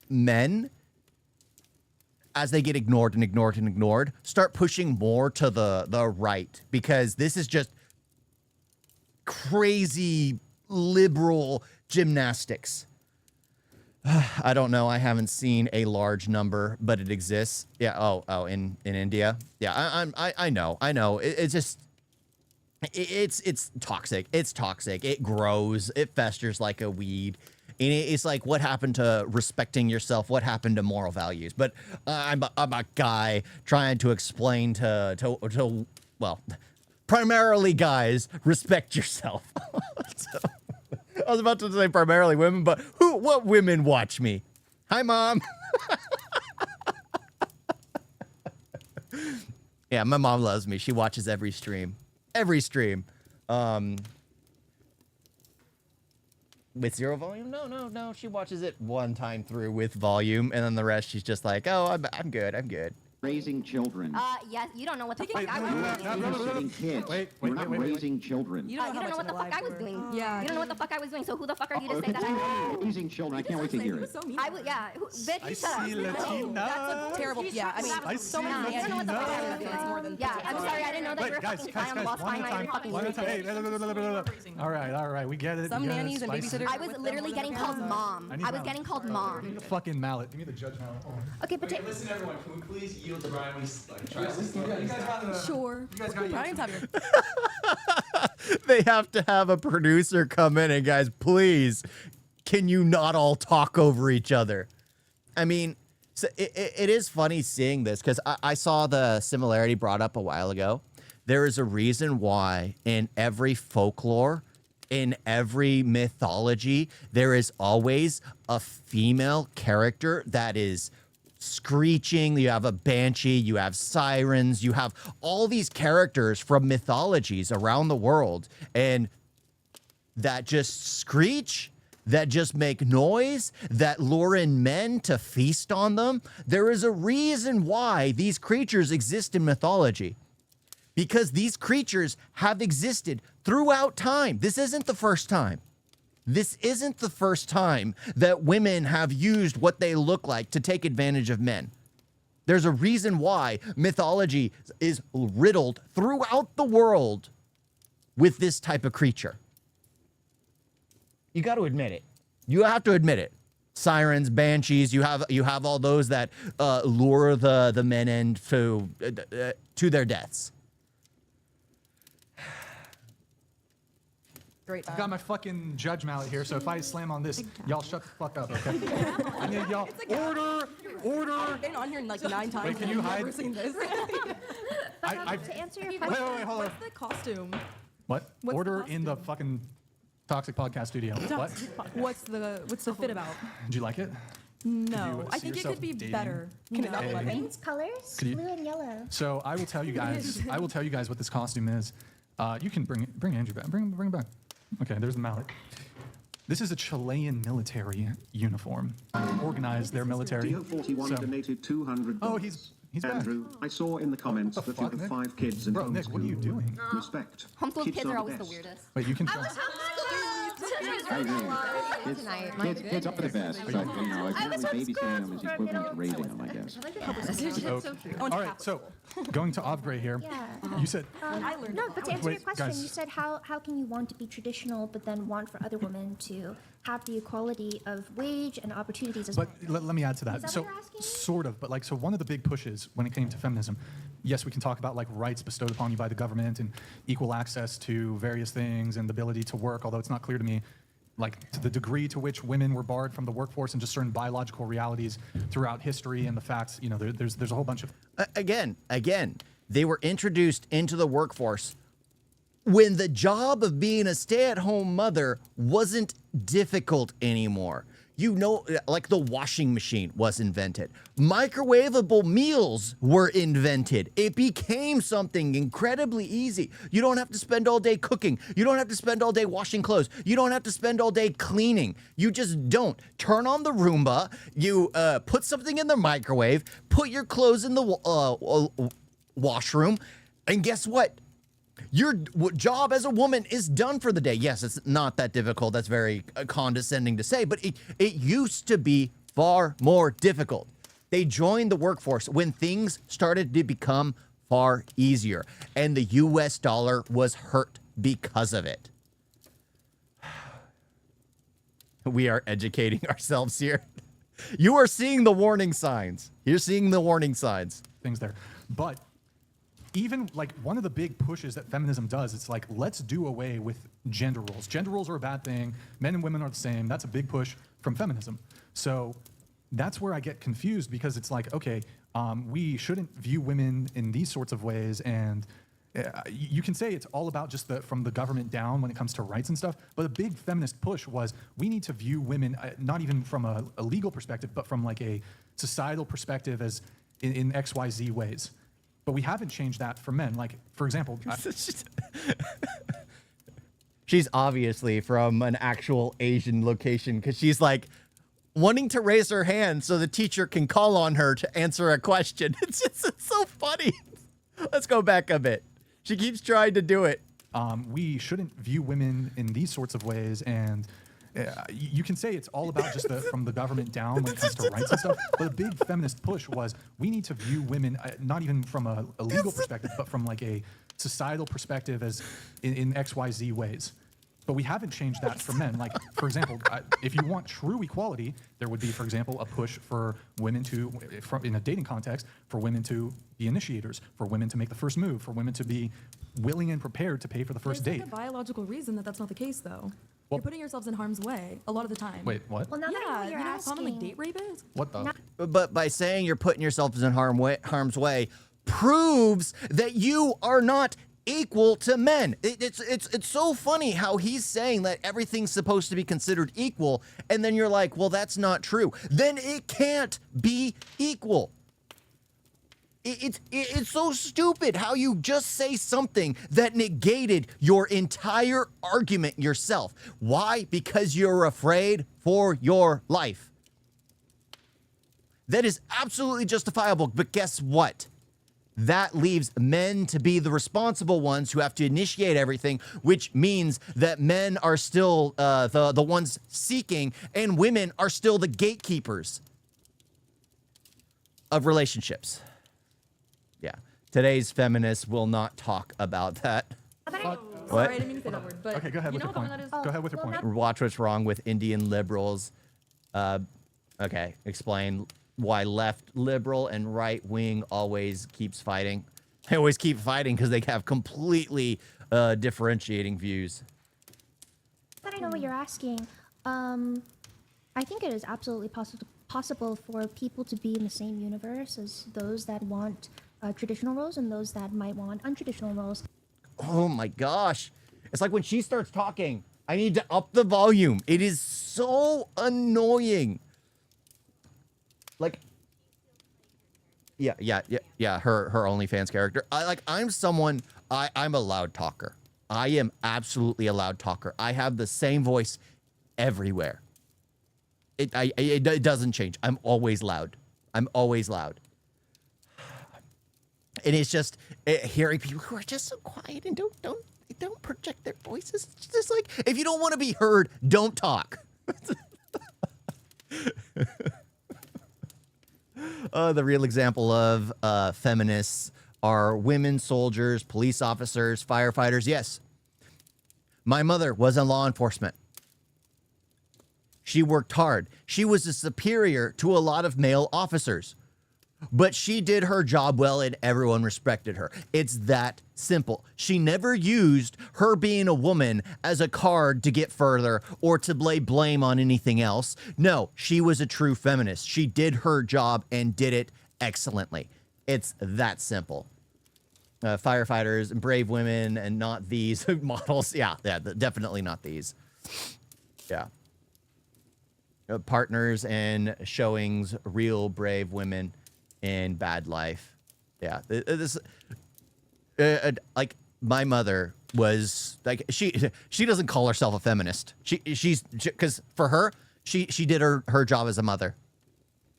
men, as they get ignored and ignored and ignored, start pushing more to the right, because this is just crazy liberal gymnastics. I don't know. I haven't seen a large number, but it exists. Yeah. Oh, in India. Yeah. I know. It's just, it's toxic. It's toxic. It grows. It festers like a weed. And it's like, what happened to respecting yourself? What happened to moral values? But I'm a guy trying to explain to well, primarily guys, respect yourself. So, I was about to say primarily women, but what women watch me? Hi, Mom. Yeah, my mom loves me. She watches every stream. Every stream. With zero volume? No. She watches it one time through with volume, and then the rest she's just like, oh, I'm good. Raising children. Yes, you don't know what the fuck I You're was not doing. babysitting kids. You're not raising children. You don't know, You don't know what the fuck I was doing. Yeah. You don't know what the fuck I was doing. So who the fuck are you to say that I was? Raising children. I can't wait to hear it. I would, yeah. Bitch, I you shut up. see No, Latina. That's a terrible. Yeah, I mean, I so see many You don't know what the fuck I was Latina. It's more than doing. Yeah, I'm sorry. I didn't know that you were Wait, guys, fucking fly on the wall one at a flying time. fucking One at a time. Hey, all right. We get it. Some we get it. nannies and Spicy. babysitters. I was literally getting called mom. I need I was mallet. getting called I need mom. the fucking mallet. Give me the judge mallet. Okay, but Listen, everyone, can we please yield to Brian? We try to slow things down. Sure. You guys got Brian's having They have to have a producer come in and, guys, please, can you not all talk over each other? I mean, so it is funny seeing this, because I saw the similarity brought up a while ago. There is a reason why in every folklore, in every mythology, there is always a female character that is screeching. You have a banshee, you have sirens, you have all these characters from mythologies around the world, and that just screech, that just make noise, that lure in men to feast on them. There is a reason why these creatures exist in mythology, because these creatures have existed throughout time. This isn't the first time. This isn't the first time that women have used what they look like to take advantage of men. There's a reason why mythology is riddled throughout the world with this type of creature. You got to admit it. You have to admit it. Sirens, banshees, you have all those that lure the men in to their deaths. great. I've got my fucking judge mallet here, so if I slam on this, y'all shut the fuck up, okay? I need y'all. Order. I've been on here like 9 times. Wait, can and you I've hide? never seen this. To answer your Wait, question, hold on. What's the costume? What? What's the Order in the costume? fucking Toxic Podcast Studio. What? What's the fit about? Did you like it? No, I see think it yourself could be dating? better. Can it not Hey. let me? rain's colors, Could you- blue and yellow. So I will tell you guys. What this costume is. You can bring Andrew back. Bring him back. Okay, there's the mallet. This is a Chilean military uniform. Organized their military. DO41 So- donated $200. Oh, he's back. Andrew, I saw in the comments What the that you fuck, have Nick? 5 kids and Bro, Nick, what are you doing? Respect. Homeschool kids are are always the best. weirdest. Wait, you can. I agree. Kids up to the best, but apparently babysitting them is equivalent to raising them, I guess. Okay. All right, so going to Ov Gray here. Yeah. You said I learned. No, but to answer Wait, your question, guys. you said how can you want to be traditional but then want for other women to have the equality of wage and opportunities as But well? let me add to that. that So what you're asking? sort of, but like, so one of the big pushes when it came to feminism, yes, we can talk about like rights bestowed upon you by the government and equal access to various things and the ability to work, although it's not clear to me like to the degree to which women were barred from the workforce and just certain biological realities throughout history and the facts, you know, there's a whole bunch of... Again, they were introduced into the workforce when the job of being a stay-at-home mother wasn't difficult anymore. You know, like the washing machine was invented. Microwavable meals were invented. It became something incredibly easy. You don't have to spend all day cooking. You don't have to spend all day washing clothes. You don't have to spend all day cleaning. You just don't. Turn on the Roomba. You put something in the microwave. Put your clothes in the washroom. And guess what? Your job as a woman is done for the day. Yes, it's not that difficult. That's very condescending to say, but it used to be far more difficult. They joined the workforce when things started to become far easier, and the US dollar was hurt because of it. We are educating ourselves here. You are seeing the warning signs. You're seeing the warning signs. Things there. But even like one of the big pushes that feminism does, it's like, let's do away with gender roles. Gender roles are a bad thing. Men and women are the same. That's a big push from feminism. So that's where I get confused, because it's like, okay, we shouldn't view women in these sorts of ways. And you can say it's all about just from the government down when it comes to rights and stuff. But a big feminist push was we need to view women, not even from a legal perspective, but from like a societal perspective as in XYZ ways. But we haven't changed that for men. Like, for example... She's obviously from an actual Asian location, because she's like wanting to raise her hand so the teacher can call on her to answer a question. It's so funny. Let's go back a bit. She keeps trying to do it. We shouldn't view women in these sorts of ways, and you can say it's all about just from the government down when it comes to rights and stuff, but a big feminist push was we need to view women, not even from a legal perspective, but from like a societal perspective as in XYZ ways. But we haven't changed that for men. Like, for example, if you want true equality, there would be, for example, a push for women to, in a dating context, for women to be initiators, for women to make the first move, for women to be willing and prepared to pay for the first date. There's like a biological reason that that's not the case, though. You're putting yourselves in harm's way a lot of the time. Wait, what? Well, now that I know what You you're know how common like asking, date rape is? What the? But by saying you're putting yourself in harm's way proves that you are not equal to men. It's so funny how he's saying that everything's supposed to be considered equal, and then you're like, well, that's not true. Then it can't be equal. It's so stupid how you just say something that negated your entire argument yourself. Why? Because you're afraid for your life. That is absolutely justifiable, but guess what? That leaves men to be the responsible ones who have to initiate everything, which means that men are still the ones seeking, and women are still the gatekeepers of relationships. Yeah. Today's feminists will not talk about that. Sorry, What? I didn't mean to say that word. But Okay, go ahead you with know your what point. that is? Go ahead with your point. Watch what's wrong with Indian liberals. Okay, explain why left liberal and right wing always keeps fighting. They always keep fighting because they have completely differentiating views. that I know what you're asking. I think it is absolutely possible for people to be in the same universe as those that want traditional roles and those that might want untraditional roles. Oh my gosh. It's like when she starts talking, I need to up the volume. It is so annoying. Like, yeah, her OnlyFans character. I'm a loud talker. I am absolutely a loud talker. I have the same voice everywhere. It doesn't change. I'm always loud. I'm always loud. And it's just hearing people who are just so quiet and don't project their voices. It's just like, if you don't want to be heard, don't talk. The real example of feminists are women soldiers, police officers, firefighters. Yes. My mother was in law enforcement. She worked hard. She was a superior to a lot of male officers. But she did her job well and everyone respected her. It's that simple. She never used her being a woman as a card to get further or to lay blame on anything else. No, she was a true feminist. She did her job and did it excellently. It's that simple. Firefighters and brave women and not these models. Yeah, definitely not these. Yeah. Partners and showings, real brave women in bad life. Yeah, this like my mother was like she doesn't call herself a feminist. She's because for her she did her job as a mother.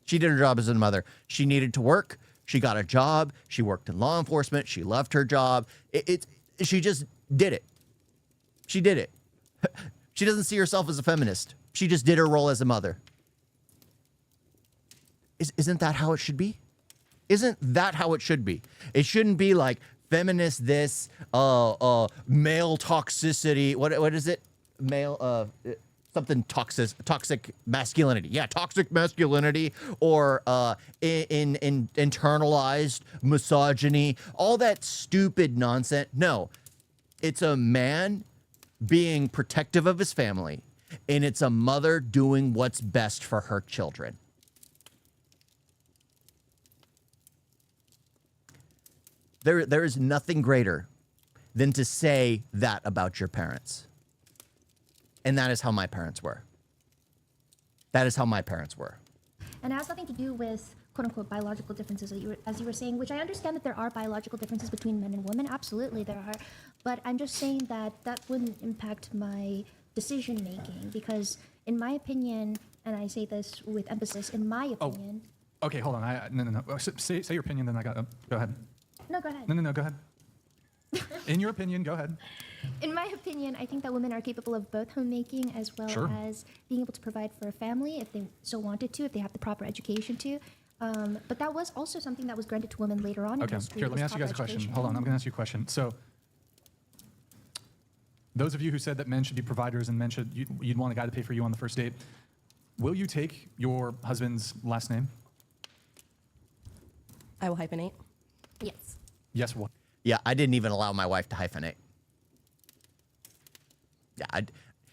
She did her job as a mother. She needed to work. She got a job. She worked in law enforcement. She loved her job. She just did it. She did it. She doesn't see herself as a feminist. She just did her role as a mother. Isn't that how it should be? Isn't that how it should be? It shouldn't be like feminist this, male toxicity. What is it? Male, something toxic masculinity. Yeah, toxic masculinity or in internalized misogyny. All that stupid nonsense. No, it's a man being protective of his family, and it's a mother doing what's best for her children. There is nothing greater than to say that about your parents. And that is how my parents were. That is how my parents were. And it has nothing to do with quote-unquote biological differences, as you were saying, which I understand that there are biological differences between men and women. Absolutely, there are. But I'm just saying that that wouldn't impact my decision-making because, in my opinion, and I say this with emphasis, in my opinion... Oh, okay, hold on. No. Say your opinion, then I got... go ahead. No, go ahead. No, go ahead. In your opinion, go ahead. In my opinion, I think that women are capable of both homemaking as well as being able to provide for a family if they so wanted to, if they have the proper education to. But that was also something that was granted to women later on in history. Here, let me ask you guys a question. Hold on, I'm going to ask you a question. So, those of you who said that men should be providers and you'd want a guy to pay for you on the first date, will you take your husband's last name? I will hyphenate. Yes. Yes, what? Yeah, I didn't even allow my wife to hyphenate. Yeah,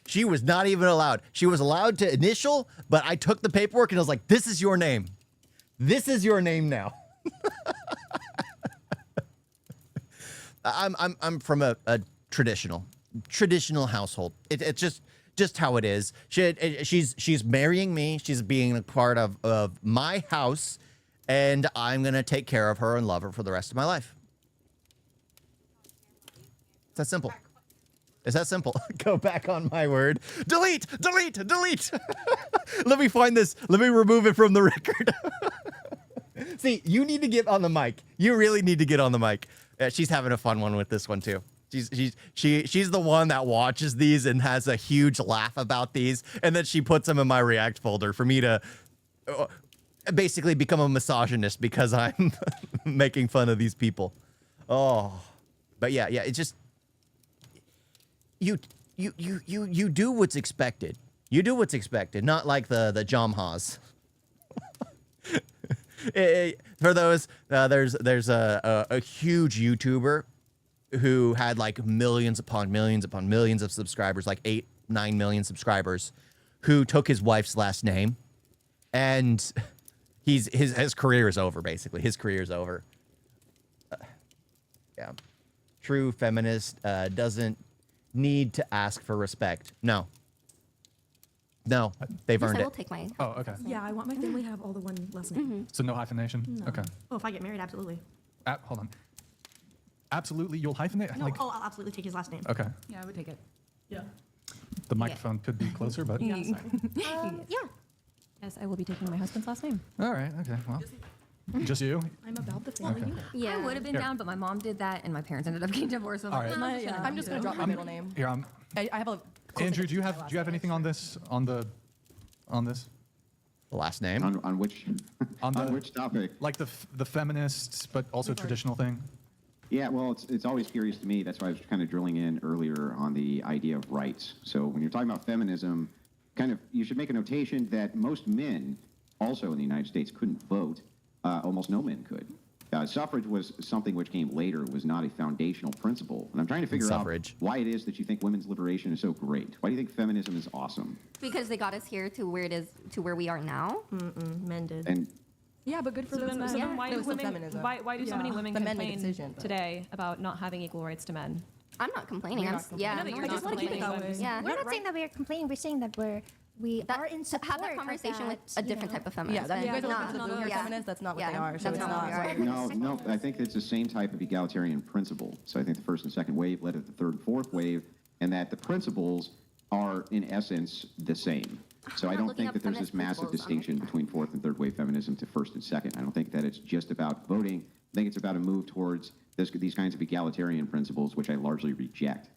she was not even allowed. She was allowed to initial, but I took the paperwork and I was like, this is your name. This is your name now. I'm from a traditional household. It's just how it is. She's marrying me. She's being a part of my house, and I'm gonna take care of her and love her for the rest of my life. It's that simple. It's that simple. Go back on my word. Delete. Let me find this. Let me remove it from the record. See, you need to get on the mic. You really need to get on the mic. She's having a fun one with this one too. She's the one that watches these and has a huge laugh about these, and then she puts them in my React folder for me to basically become a misogynist because I'm making fun of these people. Oh, but yeah, it's just you do what's expected. You do what's expected, not like the Jom Haas. For those, there's a huge YouTuber who had like millions upon millions of subscribers, like 8-9 million subscribers, who took his wife's last name, and his career is over. Basically, his career is over. Yeah, true feminist doesn't need to ask for respect. No, they've earned I will it. take my. Oh, okay. Yeah, I want my family to have all the one last name. So no hyphenation? No. Okay. Oh, if I get married, absolutely. Hold on. Absolutely, you'll hyphenate? No, I'll absolutely take his last name. Okay. Yeah, I would take it. Yeah. The microphone could be closer, but... Yeah, sorry. Yeah. Yes, I will be taking my husband's last name. All right, okay, well. Just you? I'm about the family unit. Yeah. I would have been Here. down, but my mom did that, and my parents ended up getting divorced. So I'm All like, right. "No, I'm just gonna drop my middle name. Here, I have a. Andrew, do you have anything on this, on this? The last name. On which On on the- which topic? Like the feminists, but also traditional thing? Yeah, well, it's always curious to me. That's why I was kind of drilling in earlier on the idea of rights. So when you're talking about feminism, you should make a notation that most men, also in the United States, couldn't vote. almost no men could. Suffrage was something which came later, was not a foundational principle. And I'm trying to figure out why it is that you think women's liberation is so great. Why do you think feminism is awesome? Because they got us here to where it is, to where we are now. Men did. And Yeah, but good for So those then, men. so then Yeah. why It do was still women? feminism. Why do so many women The men made a complain decision, but- today about not having equal rights to men? I'm not complaining. We're I'm, not complaining. yeah, I know that I'm you're not not complaining. complaining. Yeah. We're not saying that we're complaining. We're saying that we That- are in to support have that of conversation with that, a different you know. type of feminist. Yeah, that, you Yeah, guys are that's looking not for the boomer us. feminists. That's not what they are. So that's it's not what not. we are. no, I think it's the same type of egalitarian principle. So I think the first and second wave led to the third and fourth wave, and that the principles are, in essence, the same. So I not don't looking think up that there's this feminist massive principles. I'm distinction looking between fourth and third wave feminism to first and second. I don't think that it's just about voting. I think it's about a move towards these kinds of egalitarian principles, which I largely reject.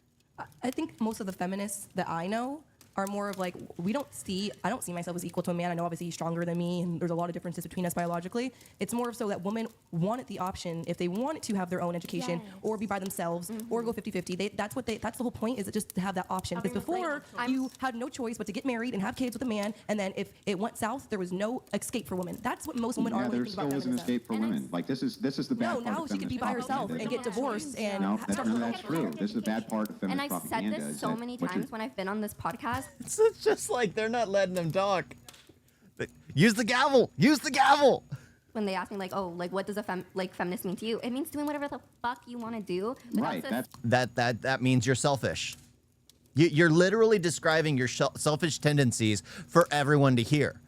I think most of the feminists that I know are more of like, I don't see myself as equal to a man. I know obviously he's stronger than me and there's a lot of differences between us biologically. It's more so that women wanted the option, if they wanted to have their own education or be by themselves or go 50-50, that's the whole point, is just to have that option. Because before, you had no choice but to get married and have kids with a man, and then if it went south, there was no escape for women. That's what most women are Yeah, when there they think about still is an feminism. escape for women. Like this is the bad No, part now of she could be feminist by herself propaganda. and get divorced and No, start none her of own that's true. This is the bad part of And feminist I've said propaganda. this is so that many what you're- times when I've been on this podcast. It's just like they're not letting them talk. Use the gavel. Use the gavel. When they ask me like, oh, like what does a feminist mean to you? It means doing whatever the fuck you want to do. Right. That means you're selfish. You're literally describing your selfish tendencies for everyone to hear.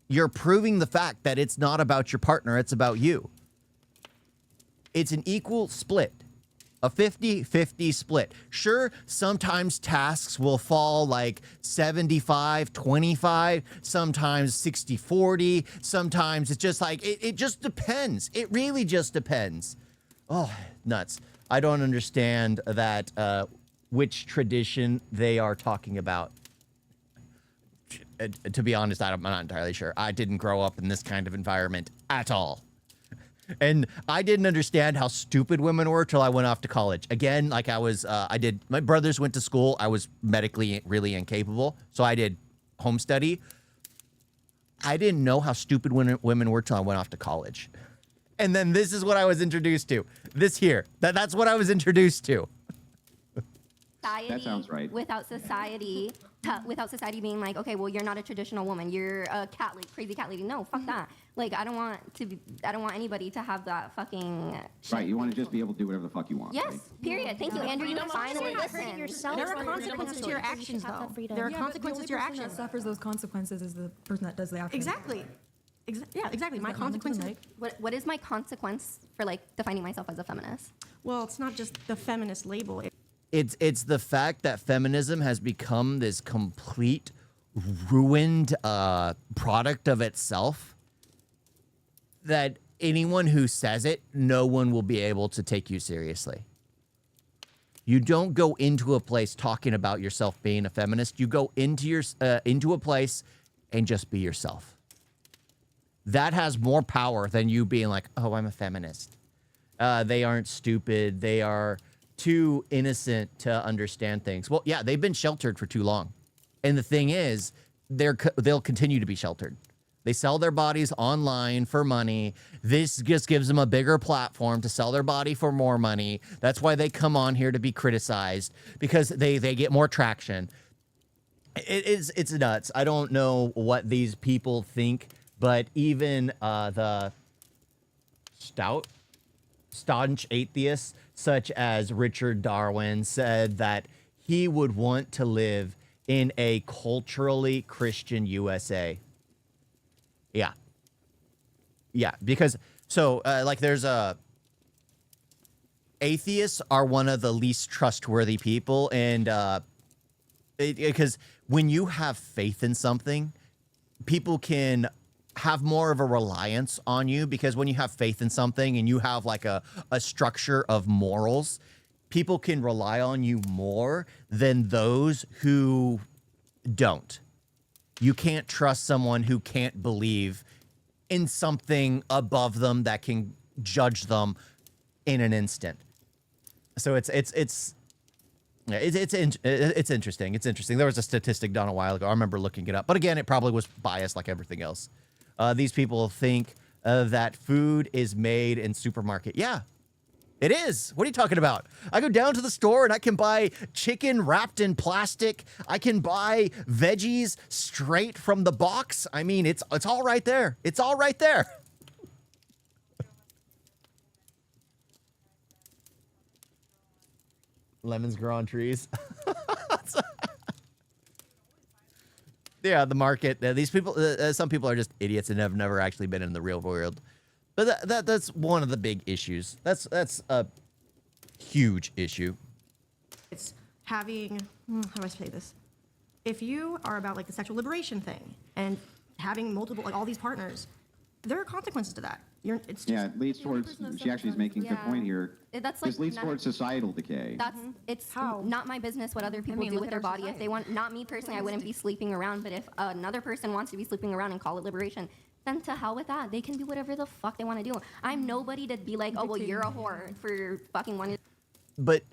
You're proving the fact that it's not about your partner, it's about you. It's an equal split. A 50-50 split. Sure, sometimes tasks will fall like 75-25, sometimes 60-40, sometimes it's just like, it just depends. It really just depends. Oh, nuts. I don't understand that, which tradition they are talking about. To be honest, I'm not entirely sure. I didn't grow up in this kind of environment at all. And I didn't understand how stupid women were till I went off to college. Again, like my brothers went to school. I was medically really incapable. So I did home study. I didn't know how stupid women were till I went off to college. And then this is what I was introduced to. That's what I was introduced to. That sounds right. Without society being like, okay, well, you're not a traditional woman. You're a cat lady, crazy cat lady. No, fuck that. Like, I don't want anybody to have that fucking shit. Right. You want to just be able to do whatever the fuck you want. Yes. Right? Period. Thank you, Andrew. You finally listened. Yourself. There are consequences to your actions, though. There are consequences to your actions. That suffers those consequences is the person that does the action. Exactly. Yeah, exactly. My consequence. consequences. What is my consequence for like defining myself as a feminist? Well, it's not just the feminist label. It's the fact that feminism has become this complete ruined product of itself, that anyone who says it, no one will be able to take you seriously. You don't go into a place talking about yourself being a feminist. You go into a place and just be yourself. That has more power than you being like, oh, I'm a feminist. They aren't stupid. They are too innocent to understand things. Well, yeah, they've been sheltered for too long. And the thing is, they'll continue to be sheltered. They sell their bodies online for money. This just gives them a bigger platform to sell their body for more money. That's why they come on here to be criticized, because they get more traction. It's nuts. I don't know what these people think, but even the staunch atheists, such as Richard Darwin, said that he would want to live in a culturally Christian USA. Yeah, because there's atheists are one of the least trustworthy people, and because when you have faith in something, people can have more of a reliance on you, because when you have faith in something and you have like a structure of morals, people can rely on you more than those who don't. You can't trust someone who can't believe in something above them that can judge them in an instant. So it's interesting. It's interesting. There was a statistic done a while ago. I remember looking it up, but again, it probably was biased like everything else. These people think that food is made in supermarket. Yeah, it is. What are you talking about? I go down to the store and I can buy chicken wrapped in plastic. I can buy veggies straight from the box. I mean, it's all right there. It's all right there. Lemons grow on trees. Yeah, the market. These people, some people are just idiots and have never actually been in the real world. But that's one of the big issues. That's a huge issue. It's having, how do I say this? If you are about like the sexual liberation thing and having multiple, like all these partners, there are consequences to that. It's just, Yeah, it leads towards, she actually is making a good point here. That's like this leads towards societal decay. That's it's not my business what other people do with their body. If they want, not me personally, I wouldn't be sleeping around. But if another person wants to be sleeping around and call it liberation, then to hell with that. They can do whatever the fuck they want to do. I'm nobody to be like, oh well, you're a whore for fucking wanting. But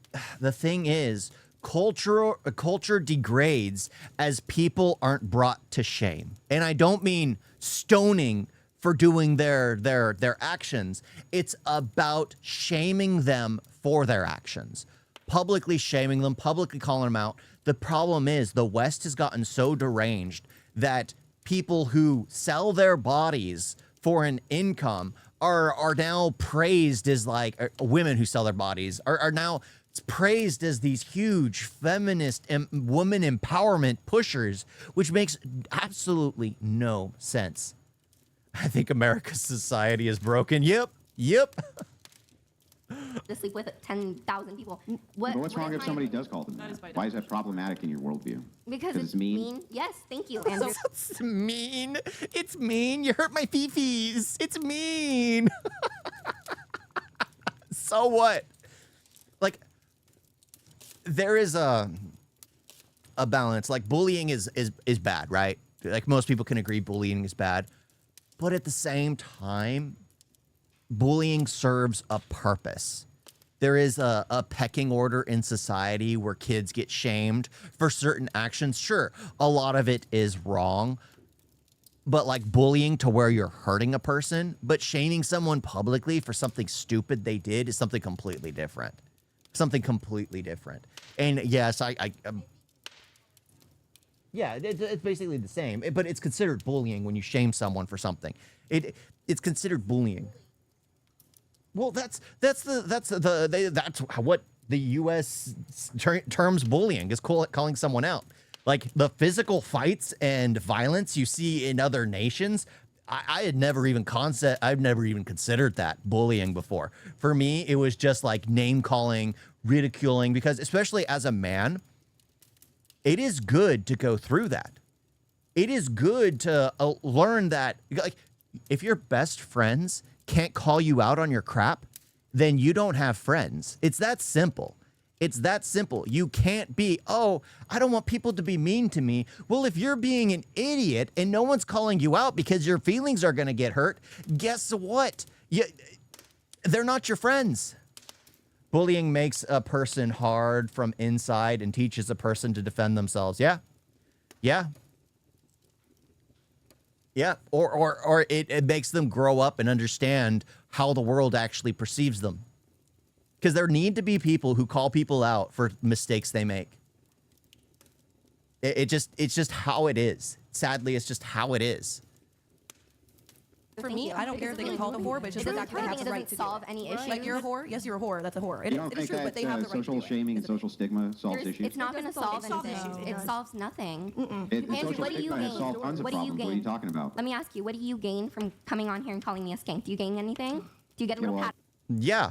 the thing is, culture degrades as people aren't brought to shame, and I don't mean stoning for doing their actions. It's about shaming them for their actions, publicly shaming them, publicly calling them out. The problem is the West has gotten so deranged that people who sell their bodies for an income are now praised as like women who sell their bodies are now praised as these huge feminist and woman empowerment pushers, which makes absolutely no sense. I think America's society is broken. Yep. To sleep with 10,000 people. But what's wrong if somebody does call them that? Why is that problematic in your worldview? Because it's mean? Yes, thank you. It's mean. It's mean. You hurt my fifis. It's mean. So what? Like, there is a balance. Like, bullying is bad, right? Like, most people can agree bullying is bad. But at the same time, bullying serves a purpose. There is a pecking order in society where kids get shamed for certain actions. Sure, a lot of it is wrong, but like bullying to where you're hurting a person, but shaming someone publicly for something stupid they did is something completely different. Something completely different. And yes, yeah, it's basically the same, but it's considered bullying when you shame someone for something. It's considered bullying. Well, that's what the U.S. terms bullying is calling someone out. Like the physical fights and violence you see in other nations, I've never even considered that bullying before. For me, it was just like name calling, ridiculing, because especially as a man, it is good to go through that. It is good to learn that, like, if your best friends can't call you out on your crap, then you don't have friends. It's that simple. It's that simple. You can't be, oh, I don't want people to be mean to me. Well, if you're being an idiot and no one's calling you out because your feelings are going to get hurt, guess what? They're not your friends. Bullying makes a person hard from inside and teaches a person to defend themselves. Yeah. Or it makes them grow up and understand how the world actually perceives them. Because there need to be people who call people out for mistakes they make. It's just how it is. Sadly, it's just how it is. For me, I don't care if they get called a whore, but it's just the fact that they have the right to solve any issues. Like, you're a whore? Yes, you're a whore. That's a whore. You don't think true, but they have that the right social to shaming and social stigma solves issues? It's not going to solve anything. It solves nothing. Andrew, what do you gain? Solve tons of problems. What are you talking about? Let me ask you, what do you gain from coming on here and calling me a skank? Do you gain anything? Do you get a little pat? Yeah.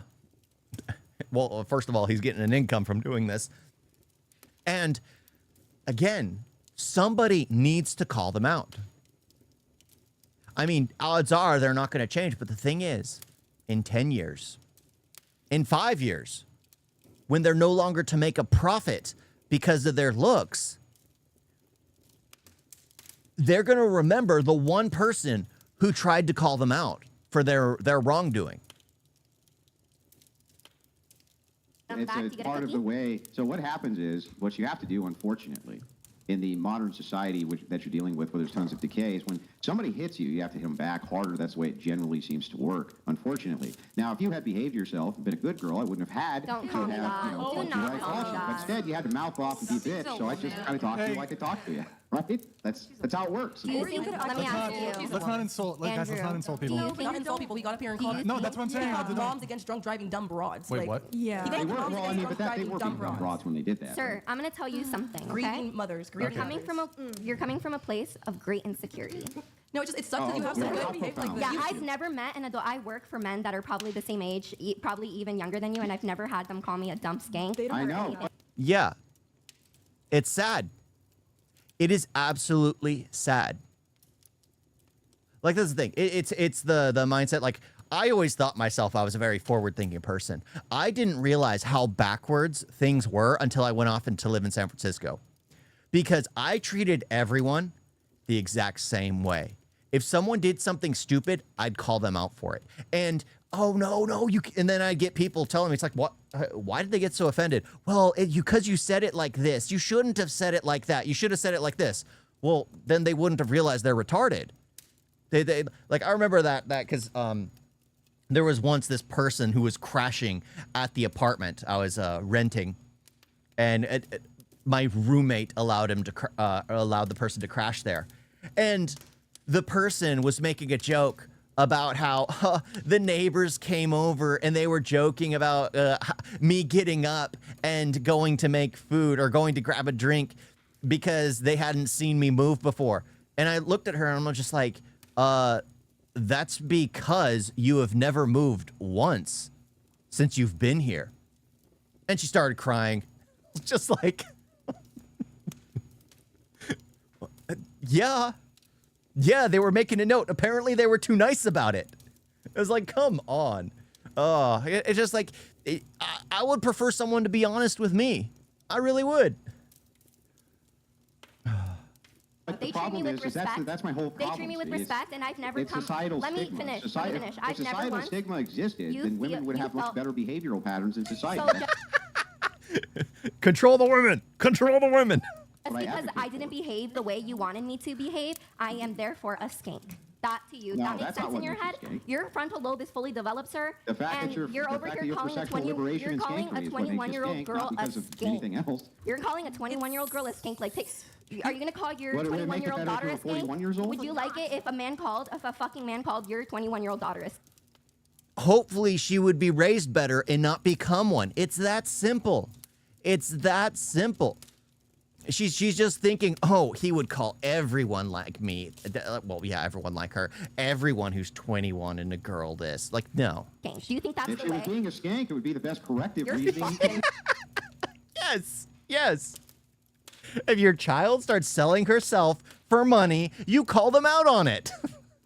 Well, first of all, he's getting an income from doing this. And again, somebody needs to call them out. I mean, odds are they're not going to change. But the thing is, in 10 years, in 5 years, when they're no longer to make a profit because of their looks, they're going to remember the one person who tried to call them out for their wrongdoing. It's part of the way. So what happens is, what you have to do, unfortunately, in the modern society that you're dealing with, where there's tons of decay, is when somebody hits you, you have to hit them back harder. That's the way it generally seems to work, unfortunately. Now, if you had behaved yourself and been a good girl, I wouldn't have had Don't to call me have, that. you know, Do told you not what I call me thought you. that. Instead, you had to mouth off and be a bitch, so I just kind of talked to you like I talked to you, right? That's how it works. Do you think, let me ask you. Let's not insult. Guys, let's not insult people. No, not insult people. He got up here and called. No, that's what I'm saying. He called moms against drunk driving dumb broads. Wait, like, what? Yeah. He They called were, moms well, I against mean, drunk but they driving were dumb being dumb broads when they did that. Sir, I'm gonna tell you something. Okay? Grieving mothers. Grieving You're coming from a place of great insecurity. No, it sucks that you have yeah, some how good behavior like profound. this. Yeah, I've never met an adult. I work for men that are probably the same age, probably even younger than you, and I've never had them call me a dumb skank. I know. Yeah. It's sad. It is absolutely sad. Like, this is the thing. It's the mindset. Like, I always thought myself I was a very forward-thinking person. I didn't realize how backwards things were until I went off to live in San Francisco. Because I treated everyone the exact same way. If someone did something stupid, I'd call them out for it. And, oh, no, and then I'd get people telling me, it's like, what? Why did they get so offended? Well, because you said it like this. You shouldn't have said it like that. You should have said it like this. Well, then they wouldn't have realized they're retarded. They like, I remember that because there was once this person who was crashing at the apartment I was renting, and my roommate allowed the person to crash there, and the person was making a joke about how the neighbors came over and they were joking about me getting up and going to make food or going to grab a drink because they hadn't seen me move before. And I looked at her and I'm just like, that's because you have never moved once since you've been here. And she started crying. Just like, yeah, they were making a note. Apparently they were too nice about it. It was like, come on. Oh, it's just like, I would prefer someone to be honest with me. I really would. But They the treat me problem with is respect. that's my whole They problem. treat me with see, respect, and I've never it's come. societal Let me stigma. finish. Society- Let me finish. If I've never societal once. stigma existed, You then women feel- would you have much felt- better behavioral patterns in society. So just, Control the women. Control the women. What I because advocate I didn't behave the way you wanted me to behave, I am therefore a skank. That to you, No, that makes that's not sense what in your makes head. you a skank. Your frontal lobe is fully developed, sir. The fact and that you're you're the over fact that here you're for calling a sexual 20 liberation you're and calling skankery a is what makes you 21-year-old skank, girl not a because of skank. anything else. You're calling a 21-year-old girl a skank. Like, are you gonna call your Would it make it 21-year-old better daughter if a you were 41 years skank? old? Would you like it if a fucking man called your 21-year-old daughter a skank? Hopefully she would be raised better and not become one. It's that simple. It's that simple. She's just thinking, oh, he would call everyone like me. Well, yeah, everyone like her. Everyone who's 21 and a girl this. Like, no. Skank. Do you think that's If the she was way? being a skank, it would be the best corrective You're reasoning. fucking Yes. If your child starts selling herself for money, you call them out on it.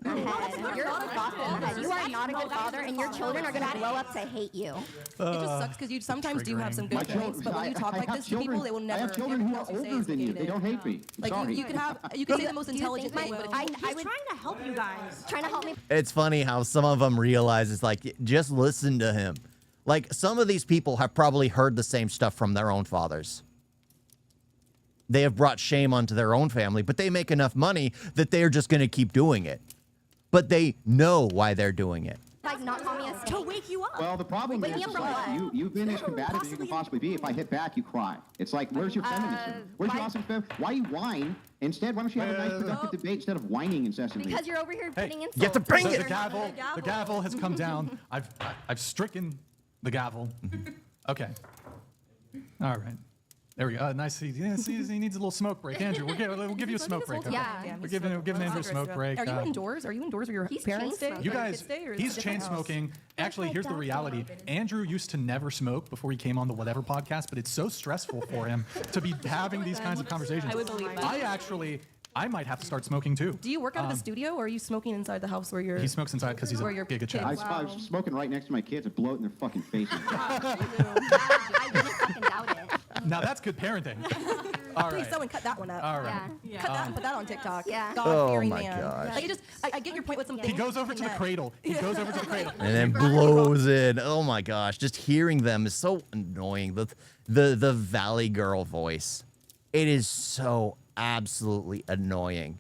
You're not a gossip. You are not a good father, and your children are gonna grow up to hate you. It just sucks because you sometimes do have some My good points, but when you talk I like have this to people, children- they will I never. have children who are everything else you say older is than you. They negative. don't hate me. Like Sorry. you can say the most Do you intelligent think thing, but if I He's would trying to help you guys. trying to help me. It's funny how some of them realize it's like, just listen to him. Like, some of these people have probably heard the same stuff from their own fathers. They have brought shame onto their own family, but they make enough money that they're just going to keep doing it. But they know why they're doing it. Like, not call me a To skank. wake you up. Well, the problem Wake is, me up is from like, what? you've been as combative as you can possibly be. If I hit back, you cry. It's like, where's your feminism? Where's your why- awesome feminism? Why you whine? Instead, why don't you have a nice productive debate instead of whining incessantly? Because you're over here putting insults. you have to bring So it. the gavel has come down. I've stricken the gavel. Okay. All right. There we go. Nice. He needs a little smoke break. Andrew, we'll give you a smoke break. Okay? Yeah. We're giving Andrew a smoke break. Are you indoors? Are you indoors where your He's parents stay? chain-smoking. You Or your guys, kids stay, or is it he's a different chain house? smoking. Actually, here's the reality. Andrew used to never smoke before he came on the Whatever podcast, but it's so stressful for him to be having these kinds of conversations. I would believe that. I might have to start smoking too. Do you work out of the studio, or are you smoking inside the house where you're? He smokes inside because he's Where a your giga kids- chad. I was smoking right next to my kids. I blow it in their fucking faces. I wouldn't fucking doubt it. Now that's good parenting. All Please, right. someone cut that one up. All right. Yeah. Cut that and put that on TikTok. Yeah. God-fearing Oh my man. gosh. Like, I get your point with some He things. goes over to the Net. cradle. He goes over to the cradle. And then blows in. Oh my gosh. Just hearing them is so annoying. The Valley Girl voice. It is so absolutely annoying.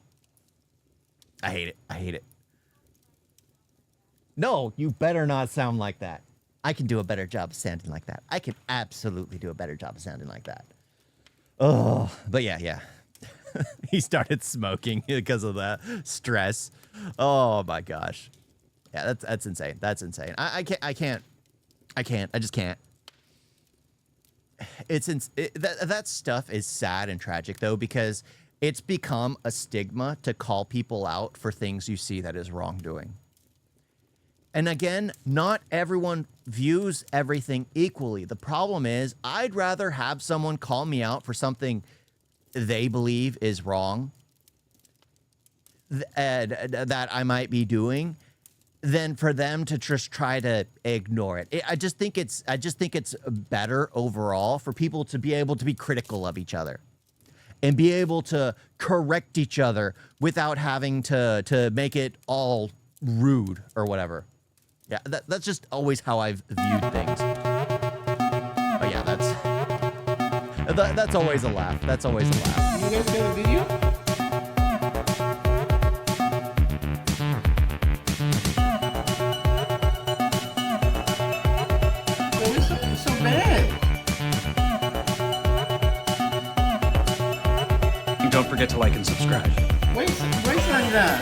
I hate it. I hate it. No, you better not sound like that. I can do a better job of sounding like that. I can absolutely do a better job of sounding like that. Oh, but yeah. He started smoking because of that stress. Oh my gosh. Yeah, that's insane. That's insane. I can't. I just can't. That stuff is sad and tragic though, because it's become a stigma to call people out for things you see that is wrongdoing. And again, not everyone views everything equally. The problem is, I'd rather have someone call me out for something they believe is wrong that I might be doing than for them to just try to ignore it. I just think it's better overall for people to be able to be critical of each other and be able to correct each other without having to make it all rude or whatever. Yeah, that's just always how I've viewed things. Oh yeah, that's always a laugh. That's always a laugh. You guys got a video? So bad. And don't forget to like and subscribe. Wait on that.